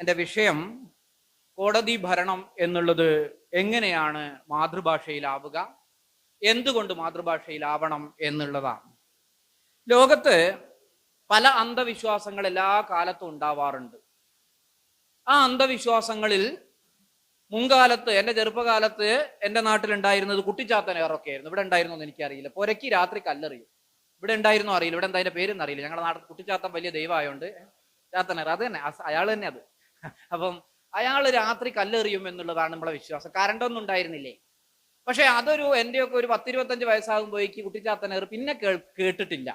എൻ്റെ വിഷയം കോടതി ഭരണം എന്നുള്ളത് എങ്ങനെയാണ് മാതൃഭാഷയിലാവുക, എന്തുകൊണ്ട് മാതൃഭാഷയിലാവണം എന്നുള്ളതാണ്. ലോകത്ത് പല അന്ധവിശ്വാസങ്ങൾ എല്ലാ കാലത്തും ഉണ്ടാവാറുണ്ട്. ആ അന്ധവിശ്വാസങ്ങളിൽ മുൻകാലത്ത്, എൻ്റെ ചെറുപ്പകാലത്ത് എൻ്റെ നാട്ടിലുണ്ടായിരുന്നത് കുട്ടിച്ചാത്തനേറൊക്കെ ആയിരുന്നു. ഇവിടെ ഉണ്ടായിരുന്നോ എന്ന് എനിക്കറിയില്ല. പുരക്കി രാത്രി കല്ലെറിയും. ഇവിടെ ഉണ്ടായിരുന്നോ അറിയില്ല, ഇവിടെ എന്താ അതിൻ്റെ പേരെന്ന് അറിയില്ല. ഞങ്ങളുടെ നാട്ടിൽ കുട്ടിച്ചാത്തൻ വലിയ ദൈവമായോണ്ട് ചാത്തനേർ അത് തന്നെ, അയാൾ തന്നെ അത്. അപ്പം അയാൾ രാത്രി കല്ലെറിയും എന്നുള്ളതാണ് നമ്മളെ വിശ്വാസം. കറണ്ടൊന്നും ഉണ്ടായിരുന്നില്ലേ. പക്ഷെ അതൊരു എൻ്റെയൊക്കെ ഒരു 10-25 വയസ്സാകുമ്പോഴേക്ക് കുട്ടിച്ചാത്തനേർ പിന്നെ കേട്ടിട്ടില്ല.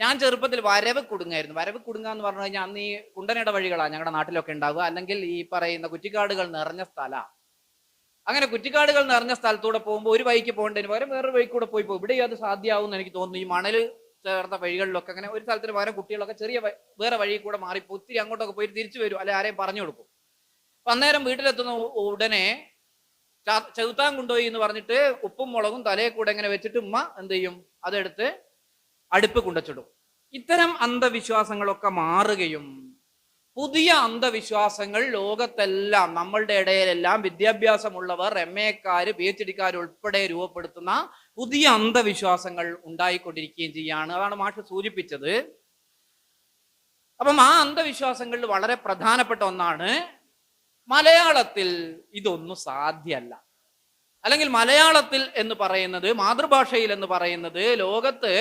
ഞാൻ ചെറുപ്പത്തിൽ വരവ് കുടുങ്ങായിരുന്നു. വരവ് കുടുങ്ങുക എന്ന് പറഞ്ഞു കഴിഞ്ഞാൽ അന്ന് ഈ കുണ്ടനയുടെ വഴികളാണ് ഞങ്ങളുടെ നാട്ടിലൊക്കെ ഉണ്ടാവുക, അല്ലെങ്കിൽ ഈ പറയുന്ന കുറ്റിക്കാടുകൾ നിറഞ്ഞ സ്ഥലമാണ്. അങ്ങനെ കുറ്റിക്കാടുകൾ നിറഞ്ഞ സ്ഥലത്തൂടെ പോകുമ്പോൾ ഒരു വഴിക്ക് പോകേണ്ടതിന് പകരം വേറൊരു വഴിക്ക് കൂടെ പോയി പോകും. ഇവിടെ അത് സാധ്യമാവും എന്ന് എനിക്ക് തോന്നുന്നു. ഈ മണൽ ചേർന്ന വഴികളിലൊക്കെ അങ്ങനെ ഒരു സ്ഥലത്തിന് പകരം കുട്ടികളൊക്കെ ചെറിയ വേറെ വഴി കൂടെ മാറിപ്പോ ഒത്തിരി അങ്ങോട്ടൊക്കെ പോയി തിരിച്ചു വരും, അല്ലെ ആരെയും പറഞ്ഞു കൊടുക്കും. അപ്പൊ അന്നേരം വീട്ടിലെത്തുന്ന ഉടനെ ചെറുത്താൻ കൊണ്ടുപോയി എന്ന് പറഞ്ഞിട്ട് ഉപ്പും മുളകും തലയെ കൂടെ ഇങ്ങനെ വെച്ചിട്ട് ഉമ്മ എന്ത് ചെയ്യും, അതെടുത്ത് അടുപ്പ് കൊണ്ടുവച്ചിടും. ഇത്തരം അന്ധവിശ്വാസങ്ങളൊക്കെ മാറുകയും പുതിയ അന്ധവിശ്വാസങ്ങൾ ലോകത്തെല്ലാം, നമ്മളുടെ ഇടയിലെല്ലാം വിദ്യാഭ്യാസമുള്ളവർ, MA-ക്കാര്, PhD-ക്കാർ ഉൾപ്പെടെ രൂപപ്പെടുത്തുന്ന പുതിയ അന്ധവിശ്വാസങ്ങൾ ഉണ്ടായിക്കൊണ്ടിരിക്കുകയും ചെയ്യാണ്. അതാണ് മാഷ് സൂചിപ്പിച്ചത്. അപ്പം ആ അന്ധവിശ്വാസങ്ങളിൽ വളരെ പ്രധാനപ്പെട്ട ഒന്നാണ് മലയാളത്തിൽ ഇതൊന്നും സാധ്യമല്ല, അല്ലെങ്കിൽ മലയാളത്തിൽ എന്ന് പറയുന്നത്, മാതൃഭാഷയിൽ എന്ന് പറയുന്നത്, ലോകത്ത്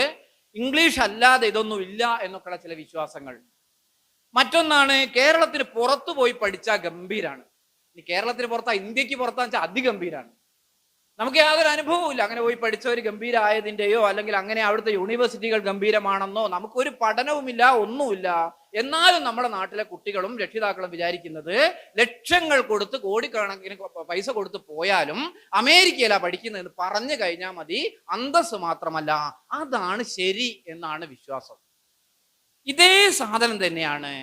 ഇംഗ്ലീഷ് അല്ലാതെ ഇതൊന്നും ഇല്ല എന്നൊക്കെയുള്ള ചില വിശ്വാസങ്ങൾ. മറ്റൊന്നാണ് കേരളത്തിന് പുറത്തു പോയി പഠിച്ചാൽ ഗംഭീരാണ്. ഇനി കേരളത്തിന് പുറത്താ, ഇന്ത്യക്ക് പുറത്താന്ന് വെച്ചാൽ അതിഗംഭീരാണ്. നമുക്ക് യാതൊരു അനുഭവവും ഇല്ല അങ്ങനെ പോയി പഠിച്ചവർ ഗംഭീരമായതിൻ്റെയോ, അല്ലെങ്കിൽ അങ്ങനെ അവിടുത്തെ യൂണിവേഴ്സിറ്റികൾ ഗംഭീരമാണെന്നോ നമുക്കൊരു പഠനവുമില്ല, ഒന്നുമില്ല. എന്നാലും നമ്മുടെ നാട്ടിലെ കുട്ടികളും രക്ഷിതാക്കളും വിചാരിക്കുന്നത് ലക്ഷങ്ങൾ കൊടുത്ത്, കോടിക്കണക്കിന് പൈസ കൊടുത്ത് പോയാലും അമേരിക്കയിലാ പഠിക്കുന്നതെന്ന് പറഞ്ഞു കഴിഞ്ഞാൽ മതി. അന്തസ് മാത്രമല്ല, അതാണ് ശരി എന്നാണ് വിശ്വാസം. ഇതേ സാധനം തന്നെയാണ്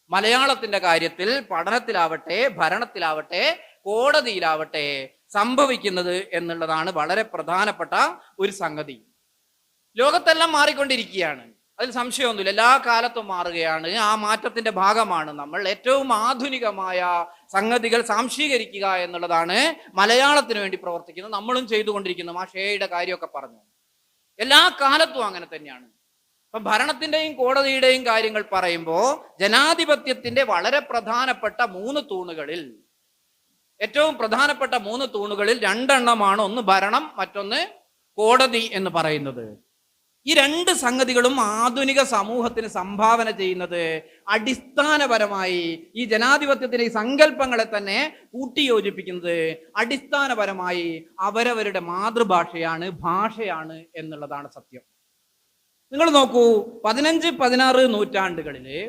മലയാളത്തിന്റെ കാര്യത്തിൽ, പഠനത്തിലാവട്ടെ, ഭരണത്തിലാവട്ടെ, കോടതിയിലാവട്ടെ സംഭവിക്കുന്നത് എന്നുള്ളതാണ് വളരെ പ്രധാനപ്പെട്ട ഒരു സംഗതി. ലോകത്തെല്ലാം മാറിക്കൊണ്ടിരിക്കുകയാണ്, അതിൽ സംശയമൊന്നുമില്ല. എല്ലാ കാലത്തും മാറുകയാണ്. ആ മാറ്റത്തിന്റെ ഭാഗമാണ് നമ്മൾ. ഏറ്റവും ആധുനികമായ സംഗതികൾ സാംശീകരിക്കുക എന്നുള്ളതാണ് മലയാളത്തിന് വേണ്ടി പ്രവർത്തിക്കുന്നത്, നമ്മളും ചെയ്തുകൊണ്ടിരിക്കുന്നത്. മാഷയുടെ കാര്യമൊക്കെ പറഞ്ഞു. എല്ലാ കാലത്തും അങ്ങനെ തന്നെയാണ്. അപ്പൊ ഭരണത്തിന്റെയും കോടതിയുടെയും കാര്യങ്ങൾ പറയുമ്പോൾ ജനാധിപത്യത്തിന്റെ വളരെ പ്രധാനപ്പെട്ട 3 തൂണുകളിൽ, ഏറ്റവും പ്രധാനപ്പെട്ട 3 തൂണുകളിൽ 2 എണ്ണമാണ്. ഒന്ന് ഭരണം, മറ്റൊന്ന് കോടതി എന്ന് പറയുന്നത്. ഈ 2 സംഗതികളും ആധുനിക സമൂഹത്തിന് സംഭാവന ചെയ്യുന്നത് അടിസ്ഥാനപരമായി ഈ ജനാധിപത്യത്തിലെ ഈ സങ്കല്പങ്ങളെ തന്നെ കൂട്ടിയോജിപ്പിക്കുന്നത് അടിസ്ഥാനപരമായി അവരവരുടെ മാതൃഭാഷയാണ്, ഭാഷയാണ് എന്നുള്ളതാണ് സത്യം. നിങ്ങൾ നോക്കൂ, 15-16 നൂറ്റാണ്ടുകളില്,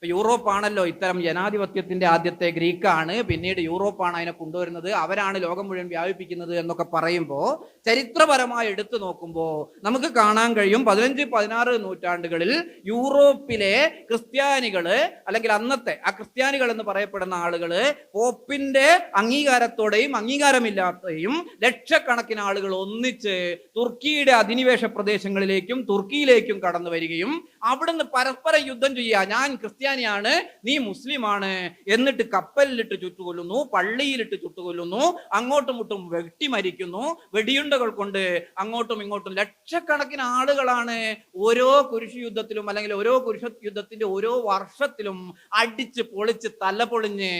യൂറോപ്പാണല്ലോ ഇത്തരം ജനാധിപത്യത്തിന്റെ ആദ്യത്തെ, ഗ്രീക്കാണ്, പിന്നീട് യൂറോപ്പാണ് അതിനെ കൊണ്ടുവരുന്നത്, അവരാണ് ലോകം മുഴുവൻ വ്യാപിപ്പിക്കുന്നത് എന്നൊക്കെ പറയുമ്പോൾ ചരിത്രപരമായി എടുത്തു നോക്കുമ്പോൾ നമുക്ക് കാണാൻ കഴിയും 15-16 നൂറ്റാണ്ടുകളിൽ യൂറോപ്പിലെ ക്രിസ്ത്യാനികള്, അല്ലെങ്കിൽ അന്നത്തെ ആ ക്രിസ്ത്യാനികൾ എന്ന് പറയപ്പെടുന്ന ആളുകള് പോപ്പിന്റെ അംഗീകാരത്തോടെയും അംഗീകാരമില്ലാത്തയും ലക്ഷക്കണക്കിന് ആളുകൾ ഒന്നിച്ച് തുർക്കിയുടെ അധിനിവേശ പ്രദേശങ്ങളിലേക്കും തുർക്കിയിലേക്കും കടന്നു വരികയും അവിടുന്ന് പരസ്പരം യുദ്ധം ചെയ്യുക. ഞാൻ ക്രിസ്ത്യാനിയാണ്, നീ മുസ്ലിമാണ്, എന്നിട്ട് കപ്പലിലിട്ട് ചുട്ടുകൊല്ലുന്നു, പള്ളിയിലിട്ട് ചുട്ടുകൊല്ലുന്നു, അങ്ങോട്ടും ഇങ്ങോട്ടും വെട്ടിമരിക്കുന്നു, വെടിയുണ്ടകൾ കൊണ്ട് അങ്ങോട്ടും ഇങ്ങോട്ടും. ലക്ഷക്കണക്കിന് ആളുകളാണ് ഓരോ കുരിശ് യുദ്ധത്തിലും, അല്ലെങ്കിൽ ഓരോ കുരിശ് യുദ്ധത്തിന്റെ ഓരോ വർഷത്തിലും അടിച്ച് പൊളിച്ച് തലപൊളിഞ്ഞ്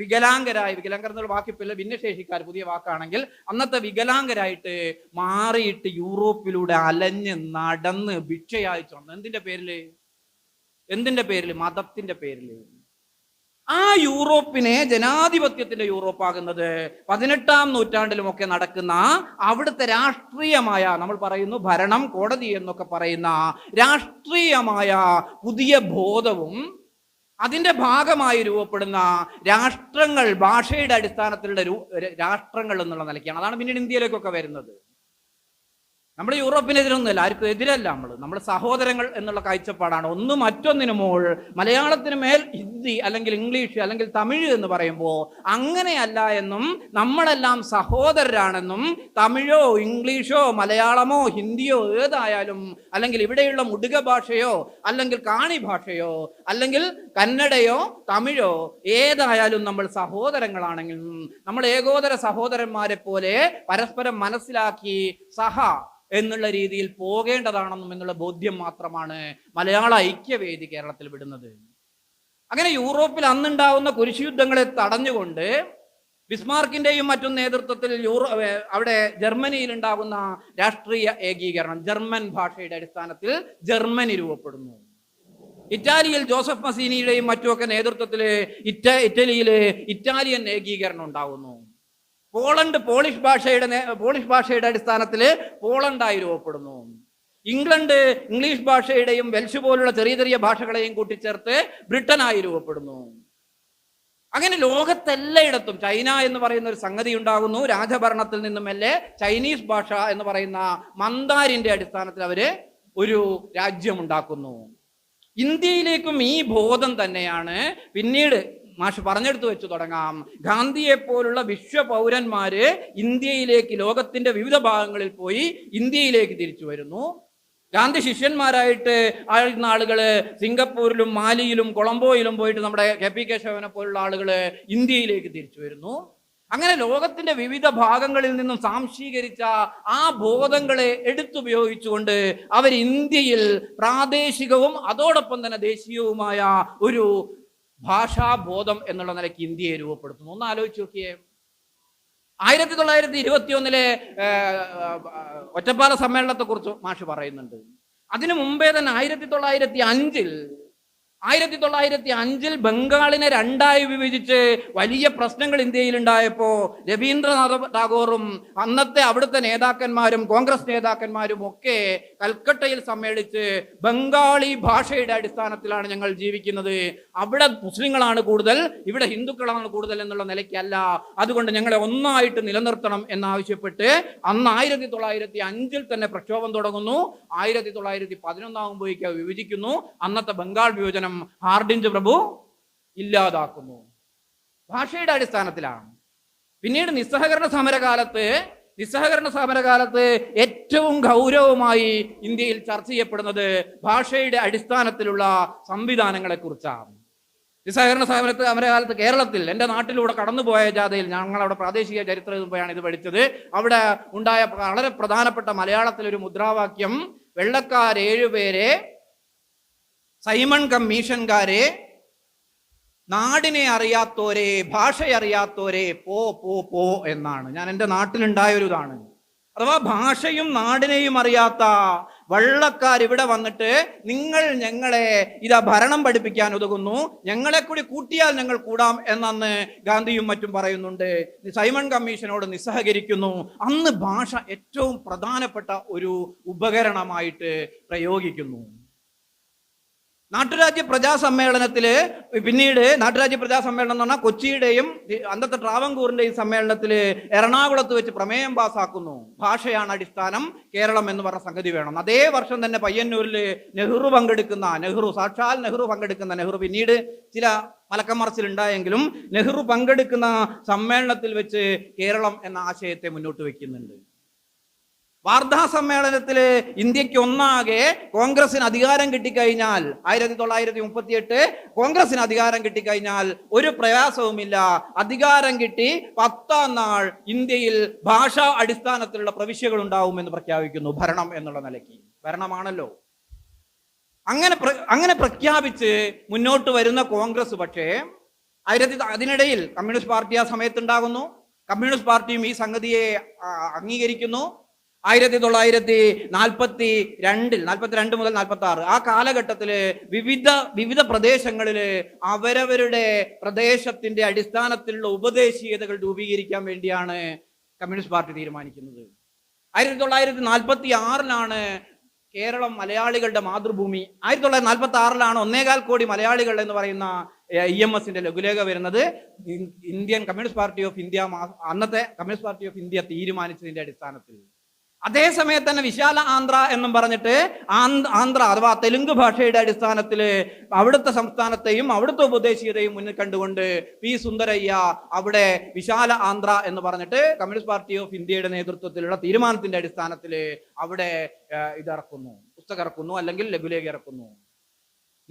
വികലാംഗരായി, വികലാംഗർ എന്നുള്ള വാക്കിപ്പില്ല, ഭിന്നശേഷിക്കാർ പുതിയ വാക്കാണെങ്കിൽ, അന്നത്തെ വികലാംഗരായിട്ട് മാറിയിട്ട് യൂറോപ്പിലൂടെ അലഞ്ഞ് നടന്ന് ഭിക്ഷയായി ചൊന്നു. എന്തിന്റെ പേരിൽ? മതത്തിന്റെ പേരിൽ. ആ യൂറോപ്പിനെ ജനാധിപത്യത്തിന്റെ യൂറോപ്പാകുന്നത് 18-ാം നൂറ്റാണ്ടിലുമൊക്കെ നടക്കുന്ന അവിടുത്തെ രാഷ്ട്രീയമായ, നമ്മൾ പറയുന്നു ഭരണം, കോടതി എന്നൊക്കെ പറയുന്ന രാഷ്ട്രീയമായ പുതിയ ബോധവും അതിന്റെ ഭാഗമായി രൂപപ്പെടുന്ന രാഷ്ട്രങ്ങൾ, ഭാഷയുടെ അടിസ്ഥാനത്തിലുള്ള രാഷ്ട്രങ്ങൾ എന്നുള്ള നിലയ്ക്കാണ്. അതാണ് പിന്നീട് ഇന്ത്യയിലേക്കൊക്കെ വരുന്നത്. നമ്മൾ യൂറോപ്പിനെതിരൊന്നുമല്ല, ആർക്കും എതിരല്ല. നമ്മൾ സഹോദരങ്ങൾ എന്നുള്ള കാഴ്ചപ്പാടാണ്. ഒന്ന് മറ്റൊന്നിനു മോൾ. മലയാളത്തിന് മേൽ ഹിന്ദി അല്ലെങ്കിൽ ഇംഗ്ലീഷ് അല്ലെങ്കിൽ തമിഴ് എന്ന് പറയുമ്പോൾ അങ്ങനെയല്ല എന്നും, നമ്മളെല്ലാം സഹോദരരാണെന്നും, തമിഴോ ഇംഗ്ലീഷോ മലയാളമോ ഹിന്ദിയോ ഏതായാലും, അല്ലെങ്കിൽ ഇവിടെയുള്ള മുടുക ഭാഷയോ അല്ലെങ്കിൽ കാണി ഭാഷയോ അല്ലെങ്കിൽ കന്നഡയോ തമിഴോ ഏതായാലും നമ്മൾ സഹോദരങ്ങളാണെങ്കിൽ നമ്മൾ ഏകോദര സഹോദരന്മാരെ പോലെ പരസ്പരം മനസ്സിലാക്കി എന്നുള്ള രീതിയിൽ പോകേണ്ടതാണെന്നും എന്നുള്ള ബോധ്യം മാത്രമാണ് മലയാള ഐക്യവേദി കേരളത്തിൽ വിടുന്നത്. അങ്ങനെ യൂറോപ്പിൽ അന്നുണ്ടാവുന്ന കുരിശുയുദ്ധങ്ങളെ തടഞ്ഞുകൊണ്ട് ബിസ്മാർക്കിന്റെയും മറ്റും നേതൃത്വത്തിൽ അവിടെ ജർമ്മനിയിൽ ഉണ്ടാകുന്ന രാഷ്ട്രീയ ഏകീകരണം, ജർമ്മൻ ഭാഷയുടെ അടിസ്ഥാനത്തിൽ ജർമ്മനി രൂപപ്പെടുന്നു. ഇറ്റാലിയിൽ ജോസഫ് മസീനിയുടെയും മറ്റുമൊക്കെ നേതൃത്വത്തിൽ ഇറ്റലിയില് ഇറ്റാലിയൻ ഏകീകരണം ഉണ്ടാകുന്നു. പോളണ്ട് പോളിഷ് ഭാഷയുടെ അടിസ്ഥാനത്തിൽ പോളണ്ടായി രൂപപ്പെടുന്നു. ഇംഗ്ലണ്ട് ഇംഗ്ലീഷ് ഭാഷയുടെയും വെൽഷ് പോലുള്ള ചെറിയ ചെറിയ ഭാഷകളെയും കൂട്ടിച്ചേർത്ത് ബ്രിട്ടനായി രൂപപ്പെടുന്നു. അങ്ങനെ ലോകത്തെല്ലായിടത്തും ചൈന എന്ന് പറയുന്ന ഒരു സംഗതി ഉണ്ടാകുന്നു. രാജഭരണത്തിൽ നിന്നുമല്ലേ ചൈനീസ് ഭാഷ എന്ന് പറയുന്ന മന്ദാരിന്റെ അടിസ്ഥാനത്തിൽ അവര് ഒരു രാജ്യം ഉണ്ടാക്കുന്നു. ഇന്ത്യയിലേക്കും ഈ ബോധം തന്നെയാണ് പിന്നീട് മാഷ് പറഞ്ഞെടുത്ത് വെച്ച് തുടങ്ങാം. ഗാന്ധിയെ പോലുള്ള വിശ്വപൗരന്മാര് ഇന്ത്യയിലേക്ക്, ലോകത്തിന്റെ വിവിധ ഭാഗങ്ങളിൽ പോയി ഇന്ത്യയിലേക്ക് തിരിച്ചു വരുന്നു. ഗാന്ധി ശിഷ്യന്മാരായിട്ട് ആയിരുന്ന ആളുകള് സിംഗപ്പൂരിലും മാലിയിലും കൊളംബോയിലും പോയിട്ട് നമ്മുടെ കെ.പി. കേശവനെ പോലുള്ള ആളുകള് ഇന്ത്യയിലേക്ക് തിരിച്ചു വരുന്നു. അങ്ങനെ ലോകത്തിന്റെ വിവിധ ഭാഗങ്ങളിൽ നിന്നും സാംശീകരിച്ച ആ ബോധങ്ങളെ എടുത്തുപയോഗിച്ചുകൊണ്ട് അവർ ഇന്ത്യയിൽ പ്രാദേശികവും അതോടൊപ്പം തന്നെ ദേശീയവുമായ ഒരു ഭാഷാബോധം എന്നുള്ള നിലയ്ക്ക് ഇന്ത്യയെ രൂപപ്പെടുത്തുന്നു. ഒന്ന് ആലോചിച്ച് നോക്കിയേ. 1921 ഒറ്റപ്പാല സമ്മേളനത്തെ കുറിച്ച് മാഷ് പറയുന്നുണ്ട്. അതിനു മുമ്പേ തന്നെ 1905 ബംഗാളിനെ രണ്ടായി വിഭജിച്ച് വലിയ പ്രശ്നങ്ങൾ ഇന്ത്യയിൽ ഉണ്ടായപ്പോ രവീന്ദ്രനാഥ ടാഗോറും അന്നത്തെ അവിടുത്തെ നേതാക്കന്മാരും കോൺഗ്രസ് നേതാക്കന്മാരും ഒക്കെ കൽക്കട്ടയിൽ സമ്മേളിച്ച് ബംഗാളി ഭാഷയുടെ അടിസ്ഥാനത്തിലാണ് ഞങ്ങൾ ജീവിക്കുന്നത്, അവിടെ മുസ്ലിങ്ങളാണ് കൂടുതൽ, ഇവിടെ ഹിന്ദുക്കളാണ് കൂടുതൽ എന്നുള്ള നിലയ്ക്കല്ല, അതുകൊണ്ട് ഞങ്ങളെ ഒന്നായിട്ട് നിലനിർത്തണം എന്നാവശ്യപ്പെട്ട് അന്ന് 1905 തന്നെ പ്രക്ഷോഭം തുടങ്ങുന്നു. 1911 ആകുമ്പോഴേക്ക് വിഭജിക്കുന്നു. അന്നത്തെ ബംഗാൾ വിഭജനം ഹാർഡിഞ്ച് പ്രഭു ഇല്ലാതാക്കുന്നു. ഭാഷയുടെ അടിസ്ഥാനത്തിലാണ്. പിന്നീട് നിസ്സഹകരണ സമരകാലത്ത് ഏറ്റവും ഗൗരവമായി ഇന്ത്യയിൽ ചർച്ച ചെയ്യപ്പെടുന്നത് ഭാഷയുടെ അടിസ്ഥാനത്തിലുള്ള സംവിധാനങ്ങളെ കുറിച്ചാണ്. നിസ്സഹകരണ സമരകാലത്ത് കേരളത്തിൽ എൻ്റെ നാട്ടിലൂടെ കടന്നുപോയ ജാഥയിൽ ഞങ്ങളവിടെ പ്രാദേശിക ചരിത്രം എഴുതുമ്പോഴാണ് ഇത് പഠിച്ചത്. അവിടെ ഉണ്ടായ വളരെ പ്രധാനപ്പെട്ട മലയാളത്തിലൊരു മുദ്രാവാക്യം, വെള്ളക്കാർ 7 പേരെ, സൈമൺ കമ്മീഷൻകാരെ, നാടിനെ അറിയാത്തോരെ, ഭാഷയറിയാത്തോരെ പോ പോ പോ എന്നാണ്. ഞാൻ എൻ്റെ നാട്ടിലുണ്ടായ ഒരു ഇതാണ്. അഥവാ ഭാഷയും നാടിനെയും അറിയാത്ത വള്ളക്കാർ ഇവിടെ വന്നിട്ട് നിങ്ങൾ ഞങ്ങളെ ഇതാ ഭരണം പഠിപ്പിക്കാൻ ഉതകുന്നു, ഞങ്ങളെ കൂടി കൂട്ടിയാൽ ഞങ്ങൾ കൂടാം എന്നന്ന് ഗാന്ധിയും മറ്റും പറയുന്നുണ്ട്. സൈമൺ കമ്മീഷനോട് നിസ്സഹകരിക്കുന്നു. അന്ന് ഭാഷ ഏറ്റവും പ്രധാനപ്പെട്ട ഒരു ഉപകരണമായിട്ട് പ്രയോഗിക്കുന്നു. നാട്ടുരാജ്യ പ്രജാസമ്മേളനത്തില് പിന്നീട് നാട്ടുരാജ്യ പ്രജാസമ്മേളനം എന്ന് പറഞ്ഞാൽ കൊച്ചിയുടെയും അന്നത്തെ ട്രാവൻകൂറിന്റെയും സമ്മേളനത്തില് എറണാകുളത്ത് വെച്ച് പ്രമേയം പാസ്സാക്കുന്നു. ഭാഷയാണ് അടിസ്ഥാനം, കേരളം എന്ന് പറഞ്ഞ സംഗതി വേണം. അതേ വർഷം തന്നെ പയ്യന്നൂരിൽ സാക്ഷാൽ നെഹ്റു പങ്കെടുക്കുന്ന നെഹ്റു പിന്നീട് ചില മലക്കമറച്ചിലുണ്ടായെങ്കിലും നെഹ്റു പങ്കെടുക്കുന്ന സമ്മേളനത്തിൽ വെച്ച് കേരളം എന്ന ആശയത്തെ മുന്നോട്ട് വെക്കുന്നുണ്ട്. വാർധാ സമ്മേളനത്തില് ഇന്ത്യക്ക് ഒന്നാകെ കോൺഗ്രസിന് അധികാരം കിട്ടിക്കഴിഞ്ഞാൽ 1938 കോൺഗ്രസിന് അധികാരം കിട്ടിക്കഴിഞ്ഞാൽ ഒരു പ്രയാസവുമില്ല, അധികാരം കിട്ടി 10ാം നാൾ ഇന്ത്യയിൽ ഭാഷാ അടിസ്ഥാനത്തിലുള്ള പ്രവിശ്യകൾ ഉണ്ടാവുമെന്ന് പ്രഖ്യാപിക്കുന്നു. ഭരണം എന്നുള്ള നിലയ്ക്ക് ഭരണമാണല്ലോ. അങ്ങനെ പ്രഖ്യാപിച്ച് മുന്നോട്ട് വരുന്ന കോൺഗ്രസ് പക്ഷേ അതിനിടയിൽ കമ്മ്യൂണിസ്റ്റ് പാർട്ടി ആ സമയത്തുണ്ടാകുന്നു. കമ്മ്യൂണിസ്റ്റ് പാർട്ടിയും ഈ സംഗതിയെ അംഗീകരിക്കുന്നു. 1942 മുതൽ 46 ആ കാലഘട്ടത്തില് വിവിധ പ്രദേശങ്ങളില് അവരവരുടെ പ്രദേശത്തിന്റെ അടിസ്ഥാനത്തിലുള്ള ഉപദേശീയതകൾ രൂപീകരിക്കാൻ വേണ്ടിയാണ് കമ്മ്യൂണിസ്റ്റ് പാർട്ടി തീരുമാനിക്കുന്നത്. 1946 കേരളം മലയാളികളുടെ മാതൃഭൂമി. 1946 1.25 കോടി മലയാളികൾ എന്ന് പറയുന്ന EMSന്റെ ലഘുലേഖ വരുന്നത്. Indian communist party of India, അന്നത്തെ കമ്മ്യൂണിസ്റ്റ് പാർട്ടി ഓഫ് ഇന്ത്യ തീരുമാനിച്ചതിന്റെ അടിസ്ഥാനത്തിൽ. അതേസമയത്ത് തന്നെ വിശാല ആന്ധ്ര എന്നും പറഞ്ഞിട്ട് ആന്ധ്ര അഥവാ തെലുങ്ക് ഭാഷയുടെ അടിസ്ഥാനത്തിൽ അവിടുത്തെ സംസ്ഥാനത്തെയും അവിടുത്തെ ഉപദേശീയതയും മുന്നിൽ കണ്ടുകൊണ്ട് പി സുന്ദരയ്യ അവിടെ വിശാല ആന്ധ്ര എന്ന് പറഞ്ഞിട്ട് കമ്മ്യൂണിസ്റ്റ് പാർട്ടി ഓഫ് ഇന്ത്യയുടെ നേതൃത്വത്തിലുള്ള തീരുമാനത്തിന്റെ അടിസ്ഥാനത്തിൽ അവിടെ പുസ്തകം ഇറക്കുന്നു, അല്ലെങ്കിൽ ലഘുലേഖ ഇറക്കുന്നു.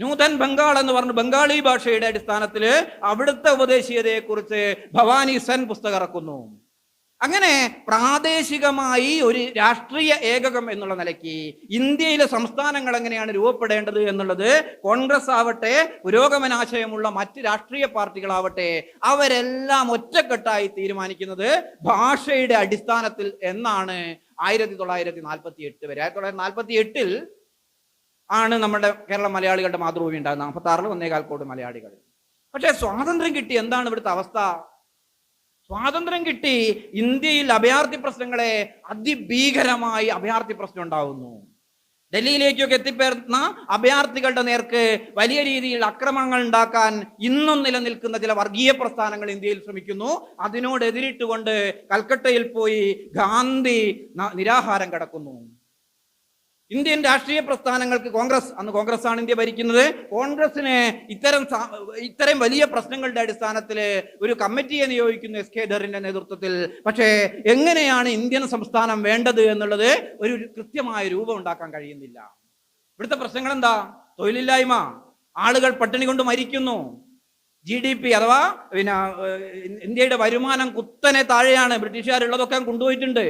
നൂതൻ ബംഗാൾ എന്ന് പറഞ്ഞു ബംഗാളി ഭാഷയുടെ അടിസ്ഥാനത്തിൽ അവിടുത്തെ ഉപദേശീയതയെക്കുറിച്ച് ഭവാനി സെൻ പുസ്തകം ഇറക്കുന്നു. അങ്ങനെ പ്രാദേശികമായി ഒരു രാഷ്ട്രീയ ഏകകം എന്നുള്ള നിലയ്ക്ക് ഇന്ത്യയിലെ സംസ്ഥാനങ്ങൾ എങ്ങനെയാണ് രൂപപ്പെടേണ്ടത് എന്നുള്ളത് കോൺഗ്രസ് ആവട്ടെ, പുരോഗമനാശയമുള്ള മറ്റ് രാഷ്ട്രീയ പാർട്ടികളാവട്ടെ, അവരെല്ലാം ഒറ്റക്കെട്ടായി തീരുമാനിക്കുന്നത് ഭാഷയുടെ അടിസ്ഥാനത്തിൽ എന്നാണ് 1948 വരെ. 1948 ആണ് നമ്മുടെ കേരള മലയാളികളുടെ മാതൃഭൂമി ഉണ്ടാകുന്നത്. 46 1.25 കോടി മലയാളികൾ. പക്ഷേ സ്വാതന്ത്ര്യം കിട്ടി, എന്താണ് ഇവിടുത്തെ അവസ്ഥ? സ്വാതന്ത്ര്യം കിട്ടി, ഇന്ത്യയിൽ അഭയാർത്ഥി പ്രശ്നങ്ങളെ അതിഭീകരമായി അഭയാർത്ഥി പ്രശ്നം ഉണ്ടാവുന്നു. ഡൽഹിയിലേക്കൊക്കെ എത്തിപ്പേർന്ന അഭയാർത്ഥികളുടെ നേർക്ക് വലിയ രീതിയിൽ അക്രമങ്ങൾ ഉണ്ടാക്കാൻ ഇന്നും നിലനിൽക്കുന്ന ചില വർഗീയ പ്രസ്ഥാനങ്ങൾ ഇന്ത്യയിൽ ശ്രമിക്കുന്നു. അതിനോട് എതിരിട്ടുകൊണ്ട് കൽക്കട്ടയിൽ പോയി ഗാന്ധി നിരാഹാരം കിടക്കുന്നു. ഇന്ത്യൻ രാഷ്ട്രീയ പ്രസ്ഥാനങ്ങൾക്ക് അന്ന് കോൺഗ്രസ് ആണ് ഇന്ത്യ ഭരിക്കുന്നത്. കോൺഗ്രസിന് ഇത്തരം വലിയ പ്രശ്നങ്ങളുടെ അടിസ്ഥാനത്തിൽ ഒരു കമ്മിറ്റിയെ നിയോഗിക്കുന്നു എസ് കെ ധറിന്റെ നേതൃത്വത്തിൽ. പക്ഷേ എങ്ങനെയാണ് ഇന്ത്യൻ സംസ്ഥാനം വേണ്ടത് എന്നുള്ളത് ഒരു കൃത്യമായ രൂപം ഉണ്ടാക്കാൻ കഴിയുന്നില്ല. ഇവിടുത്തെ പ്രശ്നങ്ങൾ എന്താ? തൊഴിലില്ലായ്മ, ആളുകൾ പട്ടിണി കൊണ്ട് മരിക്കുന്നു, GDP അഥവാ ഇന്ത്യയുടെ വരുമാനം കുത്തനെ താഴെയാണ്. ബ്രിട്ടീഷുകാരുള്ളതൊക്കെ കൊണ്ടുപോയിട്ടുണ്ട്.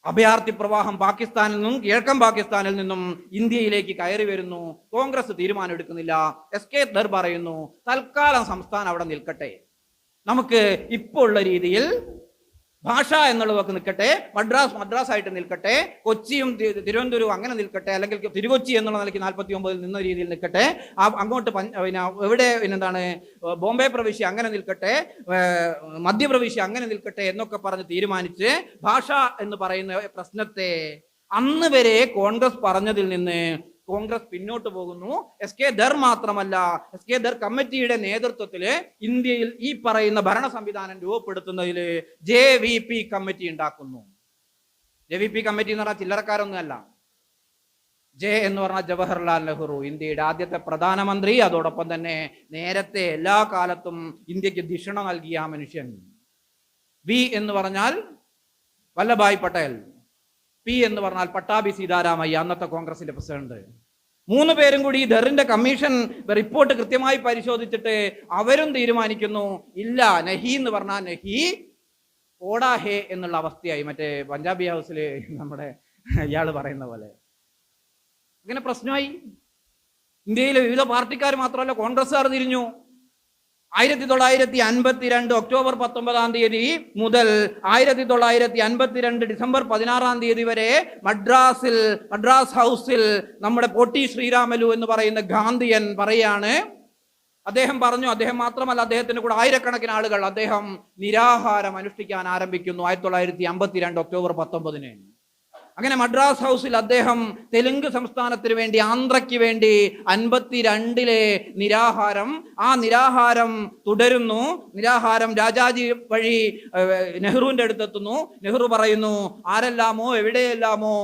അഭയാർത്ഥി പ്രവാഹം പാകിസ്ഥാനിൽ നിന്നും കിഴക്കൻ പാകിസ്ഥാനിൽ നിന്നും ഇന്ത്യയിലേക്ക് കയറി വരുന്നു. കോൺഗ്രസ് തീരുമാനം എടുക്കുന്നില്ല. എസ് കെ ധർ പറയുന്നു തൽക്കാലം സംസ്ഥാനം അവിടെ നിൽക്കട്ടെ, നമുക്ക് ഇപ്പോൾ ഉള്ള രീതിയിൽ ഭാഷ എന്നുള്ളതൊക്കെ നിൽക്കട്ടെ, മദ്രാസ് ആയിട്ട് നിൽക്കട്ടെ, കൊച്ചിയും തിരുവനന്തപുരവും അങ്ങനെ നിൽക്കട്ടെ, അല്ലെങ്കിൽ തിരുകൊച്ചി എന്നുള്ള നിലയ്ക്ക് 49 നിന്ന രീതിയിൽ നിൽക്കട്ടെ, അങ്ങോട്ട് എവിടെ എന്താണ് ബോംബെ പ്രവിശ്യ അങ്ങനെ നിൽക്കട്ടെ, മധ്യപ്രവിശ്യ അങ്ങനെ നിൽക്കട്ടെ എന്നൊക്കെ പറഞ്ഞ് തീരുമാനിച്ച് ഭാഷ എന്ന് പറയുന്ന പ്രശ്നത്തെ അന്ന് വരെ കോൺഗ്രസ് പറഞ്ഞതിൽ നിന്ന് കോൺഗ്രസ് പിന്നോട്ട് പോകുന്നു. എസ് കെ ധർ മാത്രമല്ല, എസ് കെ ധർ കമ്മിറ്റിയുടെ നേതൃത്വത്തിൽ ഇന്ത്യയിൽ ഈ പറയുന്ന ഭരണ സംവിധാനം രൂപപ്പെടുത്തുന്നതിൽ JVP കമ്മിറ്റി ഉണ്ടാക്കുന്നു. JVP കമ്മിറ്റി എന്ന് പറഞ്ഞാൽ ചില്ലറക്കാരൊന്നുമല്ല. എന്ന് പറഞ്ഞാൽ ജവഹർലാൽ നെഹ്റു, ഇന്ത്യയുടെ ആദ്യത്തെ പ്രധാനമന്ത്രി, അതോടൊപ്പം തന്നെ നേരത്തെ എല്ലാ കാലത്തും ഇന്ത്യക്ക് ധിഷണ നൽകിയ ആ മനുഷ്യൻ. V എന്ന് പറഞ്ഞാൽ വല്ലഭായ് പട്ടേൽ, P എന്ന് പറഞ്ഞാൽ പട്ടാഭി സീതാരാമയ്യ, അന്നത്തെ കോൺഗ്രസിന്റെ പ്രസിഡന്റ്. 3 പേരും കൂടി ഈ ധറിന്റെ കമ്മീഷൻ റിപ്പോർട്ട് കൃത്യമായി പരിശോധിച്ചിട്ട് അവരും തീരുമാനിക്കുന്നു ഇല്ല, നഹി എന്ന് പറഞ്ഞാൽ നഹി, ഓടാ ഹേ എന്നുള്ള അവസ്ഥയായി. മറ്റേ പഞ്ചാബി ഹൗസിൽ നമ്മുടെ ഇയാൾ പറയുന്ന പോലെ അങ്ങനെ പ്രശ്നമായി. ഇന്ത്യയിലെ വിവിധ പാർട്ടിക്കാർ മാത്രമല്ല കോൺഗ്രസ്സുകാർ തിരിഞ്ഞു. 1952 ഒക്ടോബർ 19 മുതൽ 1952 ഡിസംബർ 16 വരെ മദ്രാസ് ഹൗസിൽ നമ്മുടെ പോട്ടി ശ്രീരാമലു എന്ന് പറയുന്ന ഗാന്ധിയൻ പറയാണ്, അദ്ദേഹം പറഞ്ഞു, അദ്ദേഹം മാത്രമല്ല അദ്ദേഹത്തിന്റെ കൂടെ ആയിരക്കണക്കിന് ആളുകൾ, അദ്ദേഹം നിരാഹാരം അനുഷ്ഠിക്കാൻ ആരംഭിക്കുന്നു 1952 ഒക്ടോബർ 19. അങ്ങനെ മദ്രാസ് ഹൗസിൽ അദ്ദേഹം തെലുങ്ക് സംസ്ഥാനത്തിന് വേണ്ടി, ആന്ധ്രയ്ക്ക് വേണ്ടി 52 നിരാഹാരം, ആ നിരാഹാരം തുടരുന്നു. നിരാഹാരം രാജാജി വഴി നെഹ്റുവിന്റെ അടുത്തെത്തുന്നു. നെഹ്റു പറയുന്നു ആരെല്ലാമോ എവിടെയെല്ലാമോ,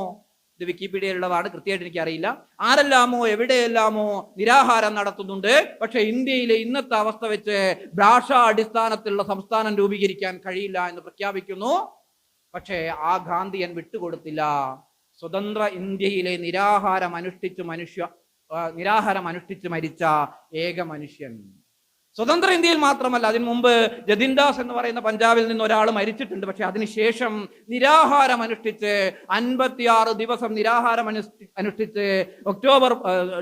ഇത് വിക്കിപീഡിയയിലുള്ളതാണ്, കൃത്യമായിട്ട് എനിക്കറിയില്ല, ആരെല്ലാമോ എവിടെയെല്ലാമോ നിരാഹാരം നടത്തുന്നുണ്ട്. പക്ഷെ ഇന്ത്യയിലെ ഇന്നത്തെ അവസ്ഥ വെച്ച് ഭാഷാ അടിസ്ഥാനത്തിലുള്ള സംസ്ഥാനം രൂപീകരിക്കാൻ കഴിയില്ല എന്ന് പ്രഖ്യാപിക്കുന്നു. പക്ഷേ ആ ഗാന്ധിയൻ വിട്ടുകൊടുത്തില്ല. സ്വതന്ത്ര ഇന്ത്യയിലെ നിരാഹാരം അനുഷ്ഠിച്ച് മരിച്ച ഏക മനുഷ്യൻ. സ്വതന്ത്ര ഇന്ത്യയിൽ മാത്രമല്ല, അതിനു മുമ്പ് ജതിൻദാസ് എന്ന് പറയുന്ന പഞ്ചാബിൽ നിന്ന് ഒരാൾ മരിച്ചിട്ടുണ്ട്. പക്ഷെ അതിനുശേഷം നിരാഹാരം അനുഷ്ഠിച്ച് 56 ദിവസം നിരാഹാരം അനുഷ്ഠിച്ച്